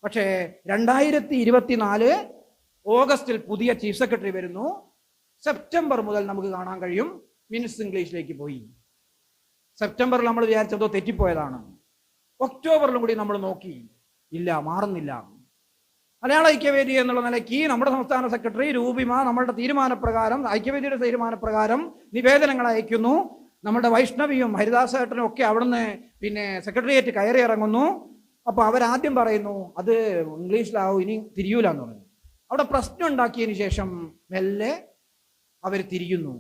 പക്ഷേ 2024 ഓഗസ്റ്റിൽ പുതിയ ചീഫ് സെക്രട്ടറി വരുന്നു. സെപ്റ്റംബർ മുതൽ നമുക്ക് കാണാൻ കഴിയും മിനിറ്റ്സ് ഇംഗ്ലീഷിലേക്ക് പോയി. സെപ്റ്റംബറിൽ നമ്മൾ വിചാരിച്ചതോ തെറ്റിപ്പോയതാണ്. ഒക്ടോബറിലും കൂടി നമ്മൾ നോക്കി, ഇല്ല, മാറുന്നില്ല. മലയാള ഐക്യവേദി എന്നുള്ള നിലയ്ക്ക് നമ്മുടെ സംസ്ഥാന സെക്രട്ടറി രൂപിമ നമ്മളുടെ തീരുമാനപ്രകാരം, ഐക്യവേദിയുടെ തീരുമാനപ്രകാരം നിവേദനങ്ങൾ അയക്കുന്നു. നമ്മുടെ വൈഷ്ണവിയും ഹരിദാസേട്ടനും ഒക്കെ അവിടുന്ന് സെക്രട്ടേറിയറ്റ് കയറി ഇറങ്ങുന്നു. അപ്പോൾ അവരാദ്യം പറയുന്നു അത് ഇംഗ്ലീഷിലാവും, ഇനി തിരിയൂലെന്ന് പറഞ്ഞു. അവിടെ പ്രശ്നം ഉണ്ടാക്കിയതിന് ശേഷം മെല്ലെ അവർ തിരിയുന്നു.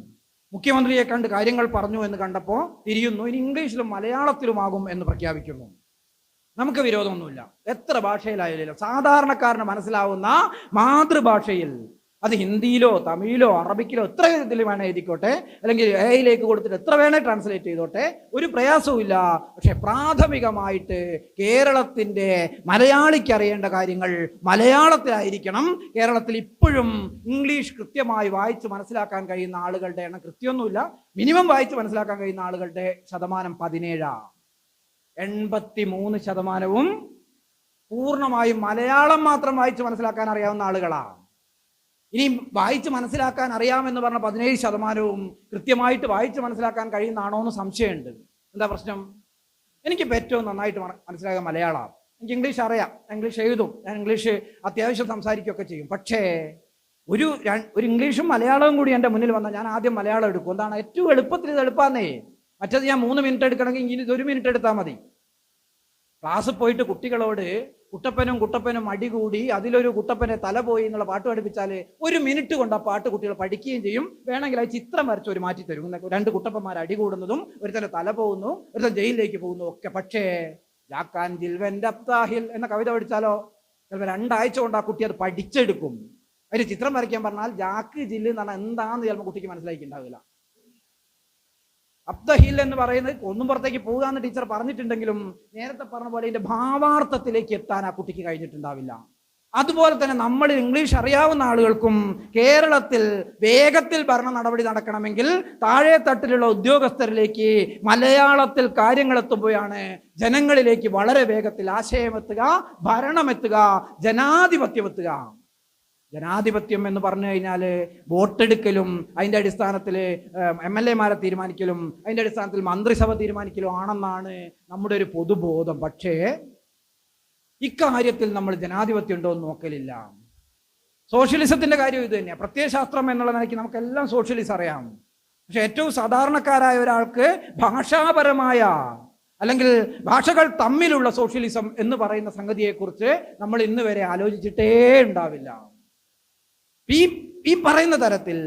മുഖ്യമന്ത്രിയെ കണ്ട് കാര്യങ്ങൾ പറഞ്ഞു എന്ന് കണ്ടപ്പോൾ തിരിയുന്നു. ഇനി ഇംഗ്ലീഷിലും മലയാളത്തിലുമാകും എന്ന് പ്രഖ്യാപിക്കുന്നു. നമുക്ക് വിരോധമൊന്നുമില്ല, എത്ര ഭാഷയിലായാലും സാധാരണക്കാരന് മനസ്സിലാവുന്ന മാതൃഭാഷയിൽ, അത് ഹിന്ദിയിലോ തമിഴിലോ അറബിക്കിലോ എത്ര ഇതിൽ വേണേ എഴുതിക്കോട്ടെ, അല്ലെങ്കിൽ എയിലേക്ക് കൊടുത്തിട്ട് എത്ര വേണേ ട്രാൻസ്ലേറ്റ് ചെയ്തോട്ടെ, ഒരു പ്രയാസവും ഇല്ല. പക്ഷെ പ്രാഥമികമായിട്ട് കേരളത്തിൻ്റെ മലയാളിക്ക് അറിയേണ്ട കാര്യങ്ങൾ മലയാളത്തിലായിരിക്കണം. കേരളത്തിൽ ഇപ്പോഴും ഇംഗ്ലീഷ് കൃത്യമായി വായിച്ച് മനസ്സിലാക്കാൻ കഴിയുന്ന ആളുകളുടെ എണ്ണം കൃത്യമൊന്നുമില്ല, മിനിമം വായിച്ച് മനസ്സിലാക്കാൻ കഴിയുന്ന ആളുകളുടെ ശതമാനം 17. 83% പൂർണ്ണമായും മലയാളം മാത്രം വായിച്ച് മനസ്സിലാക്കാൻ അറിയാവുന്ന ആളുകളാണ്. ഇനി വായിച്ച് മനസ്സിലാക്കാൻ അറിയാമെന്ന് പറഞ്ഞ 17% കൃത്യമായിട്ട് വായിച്ച് മനസ്സിലാക്കാൻ കഴിയുന്നതാണോ എന്ന് സംശയമുണ്ട്. എന്താ പ്രശ്നം? എനിക്കിപ്പോൾ ഏറ്റവും നന്നായിട്ട് മനസ്സിലാക്കാൻ മലയാളമാണ്. എനിക്ക് ഇംഗ്ലീഷ് അറിയാം, ഇംഗ്ലീഷ് എഴുതും, ഞാൻ ഇംഗ്ലീഷ് അത്യാവശ്യം സംസാരിക്കുകയൊക്കെ ചെയ്യും. പക്ഷേ ഒരു ഇംഗ്ലീഷും മലയാളവും കൂടി എൻ്റെ മുന്നിൽ വന്നാൽ ഞാൻ ആദ്യം മലയാളം എടുക്കും. എന്താണ്? ഏറ്റവും എളുപ്പത്തിൽ ഇത് എളുപ്പമാന്നേ. മറ്റേത് ഞാൻ 3 മിനിറ്റ് എടുക്കണമെങ്കിൽ ഇനി 1 മിനിറ്റ് എടുത്താൽ മതി. ക്ലാസ്സിൽ പോയിട്ട് കുട്ടികളോട് കുട്ടപ്പനും അടികൂടി അതിലൊരു കുട്ടപ്പനെ തല പോയി എന്നുള്ള പാട്ട് പഠിപ്പിച്ചാൽ 1 മിനിറ്റ് കൊണ്ട് ആ പാട്ട് കുട്ടികൾ പഠിക്കുകയും ചെയ്യും. വേണമെങ്കിൽ ആ ചിത്രം വരച്ച് ഒരു മാറ്റി തരും. 2 കുട്ടപ്പന്മാർ അടികൂടുന്നതും ഒരുത്തന്നെ തല പോകുന്നു, ഒരുത്തൻ ജയിലിലേക്ക് പോകുന്നു ഒക്കെ. പക്ഷേ ജാക്കാൻ ജിൽവന്റെ അബ്താഹിൽ എന്ന കവിത പഠിച്ചാലോ ചിലപ്പോൾ 2 ആഴ്ച കൊണ്ട് ആ കുട്ടി അത് പഠിച്ചെടുക്കും. അതിന് ചിത്രം വരയ്ക്കാൻ പറഞ്ഞാൽ ജാക്ക് ജില്ല് എന്ന് പറഞ്ഞാൽ എന്താണെന്ന് ചിലപ്പോൾ കുട്ടിക്ക് മനസ്സിലാക്കിയിട്ടുണ്ടാവില്ല. അബ്ദഹിൽ എന്ന് പറയുന്നത് ഒന്നും പുറത്തേക്ക് പോകുക എന്ന് ടീച്ചർ പറഞ്ഞിട്ടുണ്ടെങ്കിലും നേരത്തെ പറഞ്ഞ പോലെ ഇതിന്റെ ഭാവാർത്ഥത്തിലേക്ക് എത്താൻ ആ കുട്ടിക്ക് കഴിഞ്ഞിട്ടുണ്ടാവില്ല. അതുപോലെ തന്നെ നമ്മൾ ഇംഗ്ലീഷ് അറിയാവുന്ന ആളുകൾക്കും കേരളത്തിൽ വേഗത്തിൽ ഭരണ നടപടി നടക്കണമെങ്കിൽ താഴെ തട്ടിലുള്ള ഉദ്യോഗസ്ഥരിലേക്ക് മലയാളത്തിൽ കാര്യങ്ങൾ എത്തുമ്പോഴാണ് ജനങ്ങളിലേക്ക് വളരെ വേഗത്തിൽ ആശയമെത്തുക, ഭരണമെത്തുക, ജനാധിപത്യം എത്തുക. ജനാധിപത്യം എന്ന് പറഞ്ഞു കഴിഞ്ഞാൽ വോട്ടെടുക്കലും അതിൻ്റെ അടിസ്ഥാനത്തിൽ MLA-മാരെ തീരുമാനിക്കലും അതിൻ്റെ അടിസ്ഥാനത്തിൽ മന്ത്രിസഭ തീരുമാനിക്കലും ആണെന്നാണ് നമ്മുടെ ഒരു പൊതുബോധം. പക്ഷേ ഇക്കാര്യത്തിൽ നമ്മൾ ജനാധിപത്യം ഉണ്ടോ എന്ന് നോക്കലില്ല. സോഷ്യലിസത്തിന്റെ കാര്യം ഇത് തന്നെയാണ്. പ്രത്യയശാസ്ത്രം എന്നുള്ള നിലയ്ക്ക് നമുക്കെല്ലാം സോഷ്യലിസം അറിയാം. പക്ഷെ ഏറ്റവും സാധാരണക്കാരായ ഒരാൾക്ക് ഭാഷാപരമായ അല്ലെങ്കിൽ ഭാഷകൾ തമ്മിലുള്ള സോഷ്യലിസം എന്ന് പറയുന്ന സംഗതിയെക്കുറിച്ച് നമ്മൾ ഇന്ന് വരെ ആലോചിച്ചിട്ടേ ഉണ്ടാവില്ല. ഈ പറയുന്ന തരത്തിൽ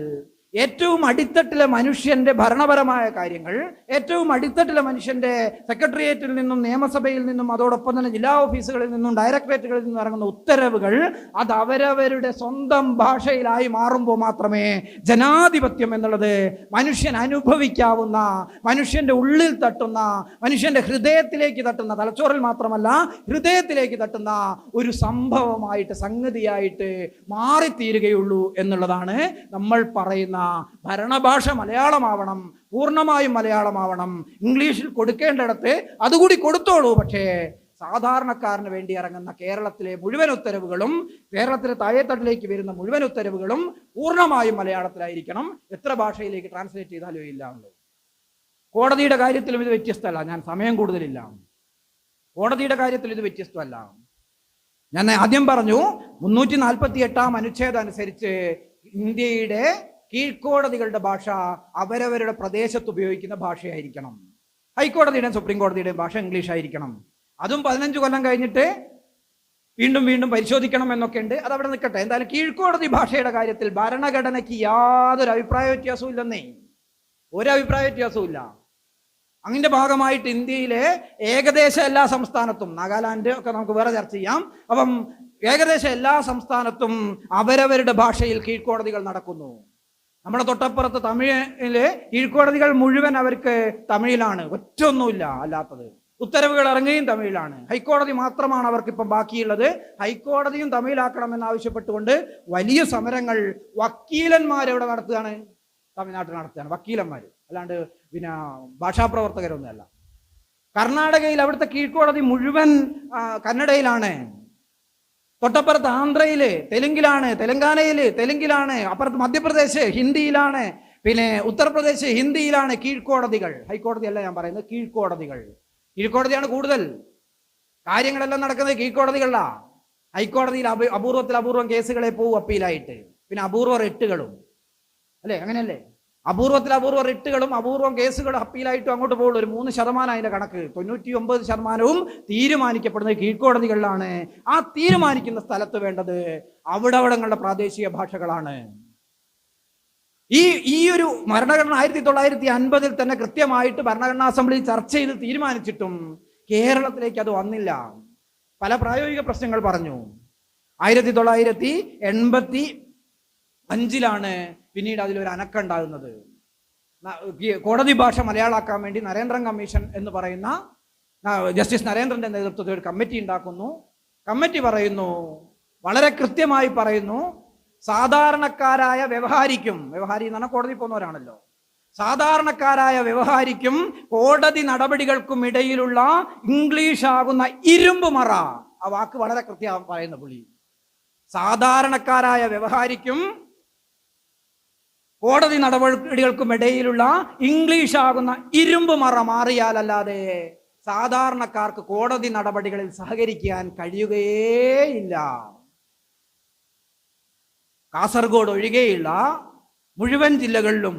ഏറ്റവും അടിത്തട്ടിലെ മനുഷ്യന്റെ ഭരണപരമായ കാര്യങ്ങൾ, ഏറ്റവും അടിത്തട്ടിലെ മനുഷ്യന്റെ സെക്രട്ടേറിയറ്റിൽ നിന്നും നിയമസഭയിൽ നിന്നും അതോടൊപ്പം തന്നെ ജില്ലാ ഓഫീസുകളിൽ നിന്നും ഡയറക്ടറേറ്റുകളിൽ നിന്നും ഇറങ്ങുന്ന ഉത്തരവുകൾ അത് അവരവരുടെ സ്വന്തം ഭാഷയിലായി മാറുമ്പോൾ മാത്രമേ ജനാധിപത്യം എന്നുള്ളത് മനുഷ്യൻ അനുഭവിക്കാവുന്ന, മനുഷ്യന്റെ ഉള്ളിൽ തട്ടുന്ന, മനുഷ്യന്റെ ഹൃദയത്തിലേക്ക് തട്ടുന്ന, തലച്ചോറിൽ മാത്രമല്ല ഹൃദയത്തിലേക്ക് തട്ടുന്ന ഒരു സംഭവമായിട്ട്, സംഗതിയായിട്ട് മാറിത്തീരുകയുള്ളൂ എന്നുള്ളതാണ് നമ്മൾ പറയുന്ന ഭരണഭാഷ മലയാളമാവണം, പൂർണ്ണമായും മലയാളമാവണം. ഇംഗ്ലീഷിൽ കൊടുക്കേണ്ടിടത്ത് അതുകൂടി കൊടുത്തോളൂ. പക്ഷേ സാധാരണക്കാരന് വേണ്ടി ഇറങ്ങുന്ന കേരളത്തിലെ മുഴുവൻ ഉത്തരവുകളും, കേരളത്തിലെ താഴെത്തട്ടിലേക്ക് വരുന്ന മുഴുവൻ ഉത്തരവുകളും പൂർണ്ണമായും മലയാളത്തിലായിരിക്കണം. എത്ര ഭാഷയിലേക്ക് ട്രാൻസ്ലേറ്റ് ചെയ്താലും ഇല്ല എന്നുള്ളത്. കോടതിയുടെ കാര്യത്തിലും ഇത് വ്യത്യസ്തമല്ല. ഞാൻ സമയം കൂടുതലില്ല. കോടതിയുടെ കാര്യത്തിൽ ഇത് വ്യത്യസ്തമല്ല. ഞാൻ ആദ്യം പറഞ്ഞു 348 അനുച്ഛേദം അനുസരിച്ച് ഇന്ത്യയുടെ കീഴ്ക്കോടതികളുടെ ഭാഷ അവരവരുടെ പ്രദേശത്ത് ഉപയോഗിക്കുന്ന ഭാഷയായിരിക്കണം. ഹൈക്കോടതിയുടെയും സുപ്രീം കോടതിയുടെയും ഭാഷ ഇംഗ്ലീഷ് ആയിരിക്കണം. അതും 15 കൊല്ലം കഴിഞ്ഞിട്ട് വീണ്ടും വീണ്ടും പരിശോധിക്കണം എന്നൊക്കെ ഉണ്ട്. അത് അവിടെ നിൽക്കട്ടെ. എന്തായാലും കീഴ്ക്കോടതി ഭാഷയുടെ കാര്യത്തിൽ ഭരണഘടനയ്ക്ക് യാതൊരു അഭിപ്രായ വ്യത്യാസവും ഇല്ലെന്നേ. ഒരു അഭിപ്രായ വ്യത്യാസവും ഇല്ല. അതിന്റെ ഭാഗമായിട്ട് ഇന്ത്യയിലെ ഏകദേശം എല്ലാ സംസ്ഥാനത്തും, നാഗാലാൻഡ് ഒക്കെ നമുക്ക് വേറെ ചർച്ച ചെയ്യാം, അപ്പം ഏകദേശം എല്ലാ സംസ്ഥാനത്തും അവരവരുടെ ഭാഷയിൽ കീഴ്ക്കോടതികൾ നടക്കുന്നു. നമ്മുടെ തൊട്ടപ്പുറത്ത് തമിഴിലെ കീഴ്ക്കോടതികൾ മുഴുവൻ അവർക്ക് തമിഴിലാണ്, ഒറ്റൊന്നുമില്ല അല്ലാത്തത്. ഉത്തരവുകൾ ഇറങ്ങുകയും തമിഴിലാണ്. ഹൈക്കോടതി മാത്രമാണ് അവർക്കിപ്പം ബാക്കിയുള്ളത്. ഹൈക്കോടതിയും തമിഴിലാക്കണമെന്ന് ആവശ്യപ്പെട്ടുകൊണ്ട് വലിയ സമരങ്ങൾ വക്കീലന്മാരെവിടെ നടത്തുകയാണ്? തമിഴ്നാട്ടിൽ നടത്തുകയാണ് വക്കീലന്മാർ, അല്ലാണ്ട് പിന്നെ ഭാഷാപ്രവർത്തകരൊന്നുമല്ല. കർണാടകയിൽ അവിടുത്തെ കീഴ്ക്കോടതി മുഴുവൻ കന്നഡയിലാണ്. തൊട്ടപ്പുറത്ത് ആന്ധ്രയില് തെലുങ്കിലാണ്, തെലങ്കാനയില് തെലുങ്കിലാണ്, അപ്പുറത്ത് മധ്യപ്രദേശ് ഹിന്ദിയിലാണ്, പിന്നെ ഉത്തർപ്രദേശ് ഹിന്ദിയിലാണ് കീഴ്ക്കോടതികൾ. ഹൈക്കോടതി അല്ല ഞാൻ പറയുന്നത്, കീഴ്ക്കോടതികൾ. കീഴ്ക്കോടതിയാണ് കൂടുതൽ. കാര്യങ്ങളെല്ലാം നടക്കുന്നത് കീഴ്ക്കോടതികളിലാണ്. ഹൈക്കോടതിയിൽ അപൂർവം കേസുകളെ പോവും അപ്പീലായിട്ട്. പിന്നെ അപൂർവ റിട്ടുകളും, അല്ലേ? അങ്ങനെയല്ലേ? അപൂർവ റിട്ടുകളും അപൂർവം കേസുകളും അപ്പീലായിട്ടും അങ്ങോട്ട് പോകുള്ളൂ. ഒരു 3% അതിന്റെ കണക്ക്. 99% തീരുമാനിക്കപ്പെടുന്നത് കീഴ്ക്കോടതികളിലാണ്. ആ തീരുമാനിക്കുന്ന സ്ഥലത്ത് വേണ്ടത് അവിടങ്ങളുടെ പ്രാദേശിക ഭാഷകളാണ്. ഈ ഒരു ഭരണഘടന 1950 തന്നെ കൃത്യമായിട്ട് ഭരണഘടനാ അസംബ്ലി ചർച്ച ചെയ്ത് തീരുമാനിച്ചിട്ടും കേരളത്തിലേക്ക് അത് വന്നില്ല. പല പ്രായോഗിക പ്രശ്നങ്ങൾ പറഞ്ഞു. 1985 പിന്നീട് അതിലൊരു അനക്കം ഉണ്ടാകുന്നത്. കോടതി ഭാഷ മലയാളാക്കാൻ വേണ്ടി നരേന്ദ്രൻ കമ്മീഷൻ എന്ന് പറയുന്ന ജസ്റ്റിസ് നരേന്ദ്രന്റെ നേതൃത്വത്തിൽ ഒരു കമ്മിറ്റി ഉണ്ടാക്കുന്നു. കമ്മിറ്റി പറയുന്നു, വളരെ കൃത്യമായി പറയുന്നു, സാധാരണക്കാരായ വ്യവഹാരിക്കും, വ്യവഹാരി എന്ന് പറഞ്ഞാൽ കോടതി പോകുന്നവരാണല്ലോ, സാധാരണക്കാരായ വ്യവഹാരിക്കും കോടതി നടപടികൾക്കും ഇടയിലുള്ള ഇംഗ്ലീഷ് ആകുന്ന ഇരുമ്പ് മറ, ആ വാക്ക് വളരെ കൃത്യമായി പറയുന്ന പുള്ളി, സാധാരണക്കാരായ വ്യവഹാരിക്കും കോടതി നടപടികൾക്കും ഇടയിലുള്ള ഇംഗ്ലീഷ് ആകുന്ന ഇരുമ്പ് മറ മാറിയാലല്ലാതെ സാധാരണക്കാർക്ക് കോടതി നടപടികളിൽ സഹകരിക്കാൻ കഴിയുകയേയില്ല. കാസർഗോഡ് ഒഴികെയുള്ള മുഴുവൻ ജില്ലകളിലും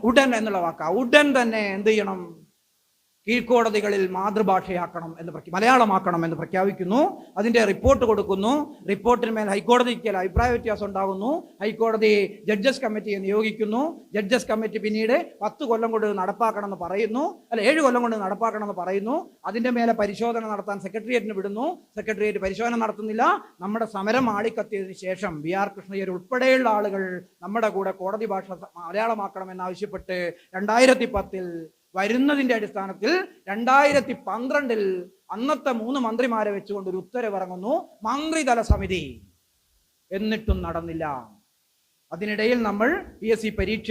ഉടൻ എന്നുള്ള വാക്കാ, ഉടൻ തന്നെ എന്ത് ചെയ്യണം? കീഴ്ക്കോടതികളിൽ മാതൃഭാഷയാക്കണം എന്ന് മലയാളമാക്കണം എന്ന് പ്രഖ്യാപിക്കുന്നു. അതിന്റെ റിപ്പോർട്ട് കൊടുക്കുന്നു. റിപ്പോർട്ടിന്മേൽ ഹൈക്കോടതിക്ക് അഭിപ്രായ വ്യത്യാസം ഉണ്ടാകുന്നു. ഹൈക്കോടതി ജഡ്ജസ് കമ്മിറ്റിയെ നിയോഗിക്കുന്നു. ജഡ്ജസ് കമ്മിറ്റി പിന്നീട് 10 കൊല്ലം കൊണ്ട് നടപ്പാക്കണമെന്ന് പറയുന്നു, 7 കൊല്ലം കൊണ്ട് നടപ്പാക്കണമെന്ന് പറയുന്നു. അതിന്റെ മേലെ പരിശോധന നടത്താൻ സെക്രട്ടേറിയറ്റിന് വിടുന്നു. സെക്രട്ടേറിയറ്റ് പരിശോധന നടത്തുന്നില്ല. നമ്മുടെ സമരം ആളിക്കത്തിയതിനു ശേഷം BR കൃഷ്ണയ്യർ ഉൾപ്പെടെയുള്ള ആളുകൾ നമ്മുടെ കൂടെ കോടതി ഭാഷ മലയാളമാക്കണമെന്നാവശ്യപ്പെട്ട് 2010 വരുന്നതിന്റെ അടിസ്ഥാനത്തിൽ 2012 അന്നത്തെ 3 മന്ത്രിമാരെ വെച്ചുകൊണ്ട് ഒരു ഉത്തരവിറങ്ങുന്നു, മന്ത്രിതല സമിതി. എന്നിട്ടും നടന്നില്ല. അതിനിടയിൽ നമ്മൾ PSC പരീക്ഷ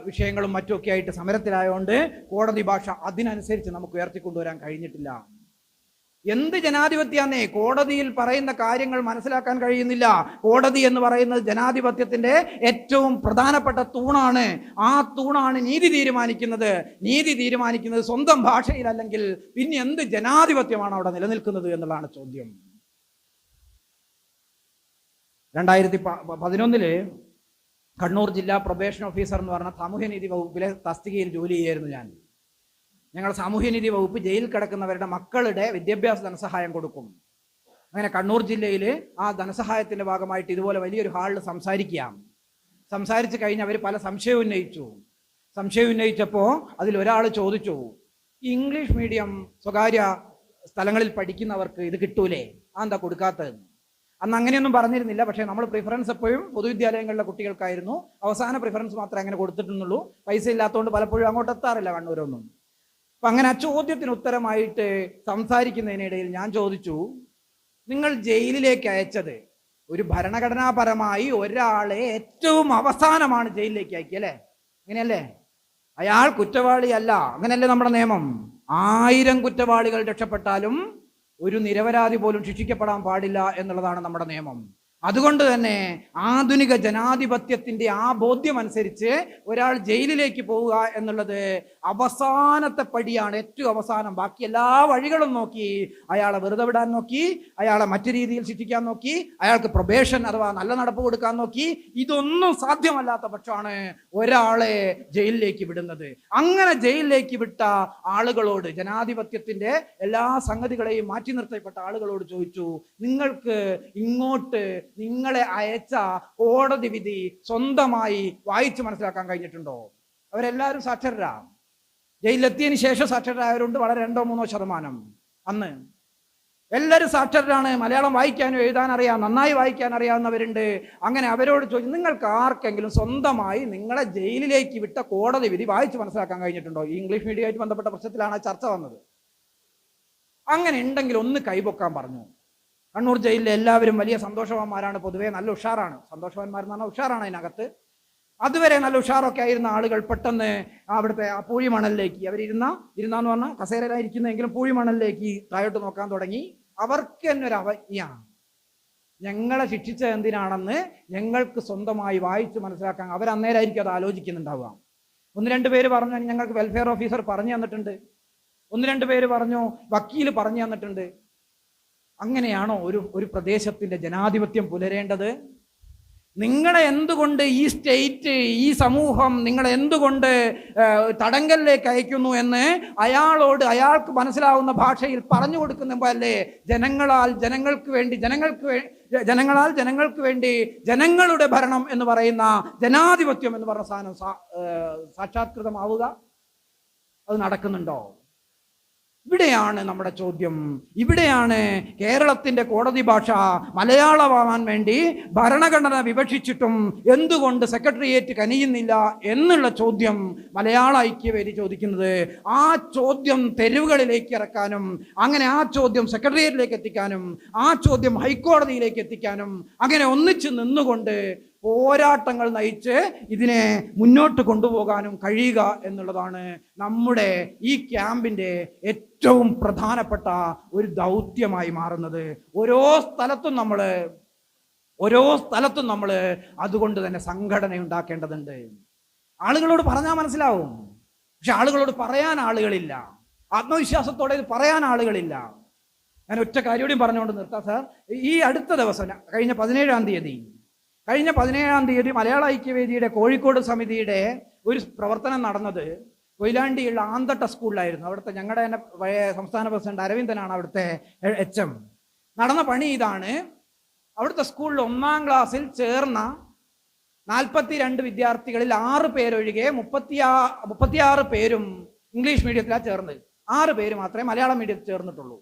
വിഷയങ്ങളും മറ്റുമൊക്കെ ആയിട്ട് സമരത്തിലായതുകൊണ്ട് കോടതി ഭാഷ അതിനനുസരിച്ച് നമുക്ക് ഉയർത്തിക്കൊണ്ടുവരാൻ കഴിഞ്ഞിട്ടില്ല. എന്ത് ജനാധിപത്യാന്നേ? കോടതിയിൽ പറയുന്ന കാര്യങ്ങൾ മനസ്സിലാക്കാൻ കഴിയുന്നില്ല. കോടതി എന്ന് പറയുന്നത് ജനാധിപത്യത്തിന്റെ ഏറ്റവും പ്രധാനപ്പെട്ട തൂണാണ്. ആ തൂണാണ് നീതി തീരുമാനിക്കുന്നത്. നീതി തീരുമാനിക്കുന്നത് സ്വന്തം ഭാഷയിലല്ലെങ്കിൽ പിന്നെ എന്ത് ജനാധിപത്യമാണ് അവിടെ നിലനിൽക്കുന്നത് എന്നുള്ളതാണ് ചോദ്യം. 2011 കണ്ണൂർ ജില്ലാ പ്രൊബേഷൻ ഓഫീസർ എന്ന് പറഞ്ഞ സാമൂഹ്യനീതി വകുപ്പിലെ തസ്തികയിൽ ജോലി ചെയ്യായിരുന്നു ഞാൻ. ഞങ്ങൾ സാമൂഹ്യനീതി വകുപ്പ് ജയിലിൽ കിടക്കുന്നവരുടെ മക്കളുടെ വിദ്യാഭ്യാസ ധനസഹായം കൊടുക്കും. അങ്ങനെ കണ്ണൂർ ജില്ലയിൽ ആ ധനസഹായത്തിന്റെ ഭാഗമായിട്ട് ഇതുപോലെ വലിയൊരു ഹാളിൽ സംസാരിച്ച് കഴിഞ്ഞ് അവർ പല സംശയം ഉന്നയിച്ചപ്പോൾ അതിലൊരാൾ ചോദിച്ചു, ഇംഗ്ലീഷ് മീഡിയം സ്വകാര്യ സ്ഥലങ്ങളിൽ പഠിക്കുന്നവർക്ക് ഇത് കിട്ടൂലേ, എന്താ കൊടുക്കാത്തതെന്ന്. അന്ന് അങ്ങനെയൊന്നും പറഞ്ഞിരുന്നില്ല. പക്ഷേ നമ്മൾ പ്രിഫറൻസ് എപ്പോഴും പൊതുവിദ്യാലയങ്ങളിലെ കുട്ടികൾക്കായിരുന്നു. അവസാന പ്രിഫറൻസ് മാത്രമേ അങ്ങനെ കൊടുത്തിട്ടുള്ളൂ. പൈസ ഇല്ലാത്തതുകൊണ്ട് പലപ്പോഴും അങ്ങോട്ട് എത്താറില്ല കണ്ണൂരൊന്നും. അപ്പം അങ്ങനെ ആ ചോദ്യത്തിന് ഉത്തരമായിട്ട് സംസാരിക്കുന്നതിനിടയിൽ ഞാൻ ചോദിച്ചു, നിങ്ങൾ ജയിലിലേക്ക് അയച്ചത് ഒരു ഭരണഘടനാപരമായി ഒരാളെ ഏറ്റവും അവസാനമാണ് ജയിലിലേക്ക് അയക്കിയല്ലേ? അങ്ങനെയല്ലേ? അയാൾ കുറ്റവാളിയല്ല, അങ്ങനെയല്ലേ നമ്മുടെ നിയമം? 1000 കുറ്റവാളികൾ രക്ഷപ്പെട്ടാലും ഒരു നിരപരാധി പോലും ശിക്ഷിക്കപ്പെടാൻ പാടില്ല എന്നുള്ളതാണ് നമ്മുടെ നിയമം. അതുകൊണ്ട് തന്നെ ആധുനിക ജനാധിപത്യത്തിന്റെ ആ ബോധ്യം അനുസരിച്ച് ഒരാൾ ജയിലിലേക്ക് പോവുക എന്നുള്ളത് അവസാനത്തെ പടിയാണ്, ഏറ്റവും അവസാനം. ബാക്കി എല്ലാ വഴികളും നോക്കി അയാളെ വെറുതെ വിടാൻ നോക്കി, അയാളെ മറ്റു രീതിയിൽ ശിക്ഷിക്കാൻ നോക്കി, അയാൾക്ക് പ്രൊബേഷൻ അഥവാ നല്ല നടപ്പ് കൊടുക്കാൻ നോക്കി. ഇതൊന്നും സാധ്യമല്ലാത്ത പക്ഷമാണ് ഒരാളെ ജയിലിലേക്ക് വിടുന്നത്. അങ്ങനെ ജയിലിലേക്ക് വിട്ട ആളുകളോട്, ജനാധിപത്യത്തിന്റെ എല്ലാ സംഗതികളെയും മാറ്റി നിർത്തപ്പെട്ട ആളുകളോട് ചോദിച്ചു, നിങ്ങൾക്ക് ഇങ്ങോട്ട് നിങ്ങളെ അയച്ച കോടതി വിധി സ്വന്തമായി വായിച്ച് മനസ്സിലാക്കാൻ കഴിഞ്ഞിട്ടുണ്ടോ? അവരെല്ലാവരും സാക്ഷരരാ. ജയിലിലെത്തിയതിന് ശേഷം സാക്ഷരരായവരുണ്ട്, വളരെ 2-3%. അന്ന് എല്ലാവരും സാക്ഷരരാണ്. മലയാളം വായിക്കാനും എഴുതാൻ അറിയാം, നന്നായി വായിക്കാൻ അറിയാവുന്നവരുണ്ട്. അങ്ങനെ അവരോട് ചോദിച്ചു, നിങ്ങൾക്ക് ആർക്കെങ്കിലും സ്വന്തമായി നിങ്ങളെ ജയിലിലേക്ക് വിട്ട കോടതി വിധി വായിച്ച് മനസ്സിലാക്കാൻ കഴിഞ്ഞിട്ടുണ്ടോ? ഈ ഇംഗ്ലീഷ് മീഡിയമായിട്ട് ബന്ധപ്പെട്ട പ്രശ്നത്തിലാണ് ആ ചർച്ച വന്നത്. അങ്ങനെ ഉണ്ടെങ്കിൽ ഒന്ന് കൈപൊക്കാൻ പറഞ്ഞു. കണ്ണൂർ ജയിലിലെ എല്ലാവരും വലിയ സന്തോഷവാന്മാരാണ്, പൊതുവേ നല്ല ഉഷാറാണ്. സന്തോഷവാന്മാരെന്ന് പറഞ്ഞാൽ ഉഷാറാണ് അതിനകത്ത്. അതുവരെ നല്ല ഉഷാറൊക്കെ ആയിരുന്ന ആളുകൾ പെട്ടെന്ന് അവിടുത്തെ ആ പൂഴിമണലിലേക്ക് ഇരുന്നാന്ന് പറഞ്ഞാൽ കസേരയിലായിരിക്കുന്നെങ്കിലും പൂഴിമണലിലേക്ക് താഴോട്ട് നോക്കാൻ തുടങ്ങി. അവർക്ക് തന്നെ ഒരു അവജ്ഞയാണ്. ഞങ്ങളെ ശിക്ഷിച്ചത് എന്തിനാണെന്ന് ഞങ്ങൾക്ക് സ്വന്തമായി വായിച്ച് മനസ്സിലാക്കാൻ അവരന്നേരമായിരിക്കും അത് ആലോചിക്കുന്നുണ്ടാവുക. 1-2 പേര് പറഞ്ഞു, ഞങ്ങൾക്ക് വെൽഫെയർ ഓഫീസർ പറഞ്ഞു തന്നിട്ടുണ്ട്. 1-2 പേര് പറഞ്ഞു, വക്കീൽ പറഞ്ഞു തന്നിട്ടുണ്ട്. അങ്ങനെയാണോ ഒരു പ്രദേശത്തിന്റെ ജനാധിപത്യം പുലരേണ്ടത്? നിങ്ങളെ എന്തുകൊണ്ട് ഈ സ്റ്റേറ്റ്, ഈ സമൂഹം നിങ്ങളെ എന്തുകൊണ്ട് തടങ്കലിലേക്ക് അയക്കുന്നു എന്ന് അയാളോട് അയാൾക്ക് മനസ്സിലാവുന്ന ഭാഷയിൽ പറഞ്ഞു കൊടുക്കുമ്പോഴല്ലേ ജനങ്ങൾക്ക് വേണ്ടി ജനങ്ങളുടെ ഭരണം എന്ന് പറയുന്ന ജനാധിപത്യം എന്ന് പറഞ്ഞ സാധനം സാക്ഷാത്കൃതമാവുക? അത് നടക്കുന്നുണ്ടോ? ഇവിടെയാണ് നമ്മുടെ ചോദ്യം. ഇവിടെയാണ് കേരളത്തിന്റെ കോടതി ഭാഷ മലയാളമാവാൻ വേണ്ടി ഭരണഘടന വിവക്ഷിച്ചിട്ടും എന്തുകൊണ്ട് സെക്രട്ടേറിയറ്റ് കനിയുന്നില്ല എന്നുള്ള ചോദ്യം മലയാള ഐക്യവേദി ചോദിക്കുന്നത്. ആ ചോദ്യം തെരുവുകളിലേക്ക് ഇറക്കാനും, അങ്ങനെ ആ ചോദ്യം സെക്രട്ടേറിയറ്റിലേക്ക് എത്തിക്കാനും, ആ ചോദ്യം ഹൈക്കോടതിയിലേക്ക് എത്തിക്കാനും, അങ്ങനെ ഒന്നിച്ച് നിന്നുകൊണ്ട് പോരാട്ടങ്ങൾ നയിച്ച് ഇതിനെ മുന്നോട്ട് കൊണ്ടുപോകാനും കഴിയുക എന്നുള്ളതാണ് നമ്മുടെ ഈ ക്യാമ്പിന്റെ ഏറ്റവും പ്രധാനപ്പെട്ട ഒരു ദൗത്യമായി മാറുന്നത്. ഓരോ സ്ഥലത്തും നമ്മൾ അതുകൊണ്ട് തന്നെ സംഘടന ഉണ്ടാക്കേണ്ടതുണ്ട്. ആളുകളോട് പറഞ്ഞാൽ മനസ്സിലാവും, പക്ഷെ ആളുകളോട് പറയാൻ ആളുകളില്ല. ആത്മവിശ്വാസത്തോടെ ഇത് പറയാൻ ആളുകളില്ല. ഞാൻ ഒറ്റ കാര്യോടെയും പറഞ്ഞുകൊണ്ട് നിർത്താം സാർ. ഈ അടുത്ത ദിവസം കഴിഞ്ഞ 17-ാം തീയതി മലയാള ഐക്യവേദിയുടെ കോഴിക്കോട് സമിതിയുടെ ഒരു പ്രവർത്തനം നടന്നത് കൊയിലാണ്ടിയുള്ള ആന്തട്ട സ്കൂളിലായിരുന്നു. അവിടുത്തെ ഞങ്ങളുടെ തന്നെ പഴയ സംസ്ഥാന പ്രസിഡന്റ് അരവിന്ദനാണ് അവിടുത്തെ HM. നടന്ന പണി ഇതാണ്. അവിടുത്തെ സ്കൂളിൽ 1-ാം ക്ലാസ്സിൽ ചേർന്ന 42 വിദ്യാർത്ഥികളിൽ 6 പേരൊഴികെ 36 പേരും ഇംഗ്ലീഷ് മീഡിയത്തിലാണ് ചേർന്നത്. 6 പേര് മാത്രമേ മലയാളം മീഡിയത്തിൽ ചേർന്നിട്ടുള്ളൂ.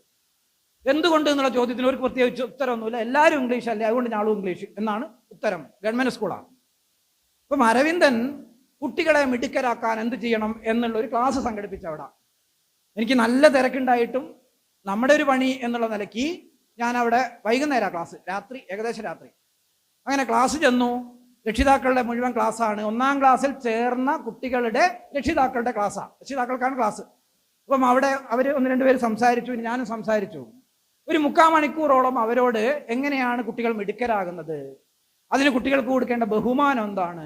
എന്തുകൊണ്ട് എന്നുള്ള ചോദ്യത്തിന് ഒരു പ്രത്യേകിച്ച് ഉത്തരമൊന്നുമില്ല. എല്ലാവരും ഇംഗ്ലീഷ് അല്ലേ, അതുകൊണ്ട് ഞാളും ഇംഗ്ലീഷ് എന്നാണ് ഉത്തരം. ഗവൺമെന്റ് സ്കൂളാണ്. അപ്പം അരവിന്ദൻ കുട്ടികളെ മിടുക്കരാക്കാൻ എന്ത് ചെയ്യണം എന്നുള്ള ഒരു ക്ലാസ് സംഘടിപ്പിച്ചവിടെ. എനിക്ക് നല്ല തിരക്കുണ്ടായിട്ടും നമ്മുടെ ഒരു പണി എന്നുള്ള നിലയ്ക്ക് ഞാൻ അവിടെ വൈകുന്നേരം ക്ലാസ്, ഏകദേശം രാത്രി അങ്ങനെ ക്ലാസ് ചെന്നു. രക്ഷിതാക്കളുടെ മുഴുവൻ ക്ലാസ്സാണ്. 1-ാം ക്ലാസ്സിൽ ചേർന്ന കുട്ടികളുടെ രക്ഷിതാക്കളുടെ ക്ലാസ്സാണ്. രക്ഷിതാക്കൾക്കാണ് ക്ലാസ്. അപ്പം അവിടെ അവർ 1-2 പേര് സംസാരിച്ചു, ഞാനും സംസാരിച്ചു. ഒരു 3/4 മണിക്കൂറോളം അവരോട് എങ്ങനെയാണ് കുട്ടികൾ മിടുക്കരാകുന്നത്, അതിന് കുട്ടികൾക്ക് കൊടുക്കേണ്ട ബഹുമാനം എന്താണ്,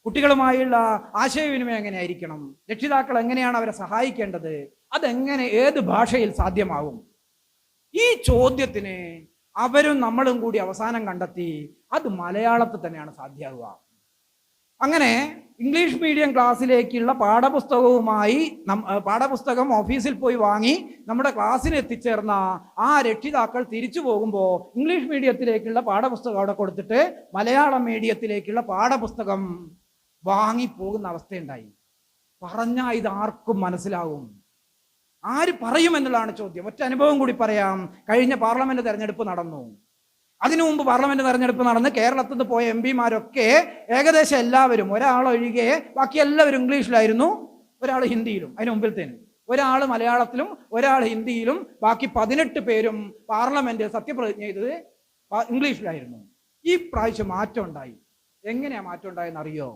കുട്ടികളുമായുള്ള ആശയവിനിമയം എങ്ങനെയായിരിക്കണം, രക്ഷിതാക്കൾ എങ്ങനെയാണ് അവരെ സഹായിക്കേണ്ടത്, അതെങ്ങനെ ഏത് ഭാഷയിൽ സാധ്യമാവും? ഈ ചോദ്യത്തിന് അവരും നമ്മളും കൂടി അവസാനം കണ്ടെത്തി അത് മലയാളത്തിൽ തന്നെയാണ് സാധ്യമാവുക. അങ്ങനെ ഇംഗ്ലീഷ് മീഡിയം ക്ലാസ്സിലേക്കുള്ള പാഠപുസ്തകം ഓഫീസിൽ പോയി വാങ്ങി നമ്മുടെ ക്ലാസ്സിന് എത്തിച്ചേർന്ന ആ രക്ഷിതാക്കൾ തിരിച്ചു പോകുമ്പോൾ ഇംഗ്ലീഷ് മീഡിയത്തിലേക്കുള്ള പാഠപുസ്തകം അവിടെ കൊടുത്തിട്ട് മലയാളം മീഡിയത്തിലേക്കുള്ള പാഠപുസ്തകം വാങ്ങി പോകുന്ന അവസ്ഥയുണ്ടായി. പറഞ്ഞാൽ ഇത് ആർക്കും മനസ്സിലാവും? ആര് പറയുമെന്നുള്ളതാണ് ചോദ്യം. ഒറ്റ അനുഭവം കൂടി പറയാം. കഴിഞ്ഞ പാർലമെന്റ് തെരഞ്ഞെടുപ്പ് നടന്നു. അതിനു മുമ്പ് പാർലമെന്റ് തെരഞ്ഞെടുപ്പ് നടന്ന് കേരളത്തിൽ നിന്ന് പോയ MP-മാരൊക്കെ ഏകദേശം എല്ലാവരും, ഒരാളൊഴികെ ബാക്കി എല്ലാവരും ഇംഗ്ലീഷിലായിരുന്നു, ഒരാൾ ഹിന്ദിയിലും. അതിന് മുമ്പിലത്തേന് ഒരാൾ മലയാളത്തിലും ഒരാൾ ഹിന്ദിയിലും, ബാക്കി 18 പേരും പാർലമെന്റ് സത്യപ്രതിജ്ഞ ചെയ്തത് ഇംഗ്ലീഷിലായിരുന്നു. ഈ പ്രാവശ്യം മാറ്റം ഉണ്ടായി. എങ്ങനെയാ മാറ്റം ഉണ്ടായെന്നറിയോ?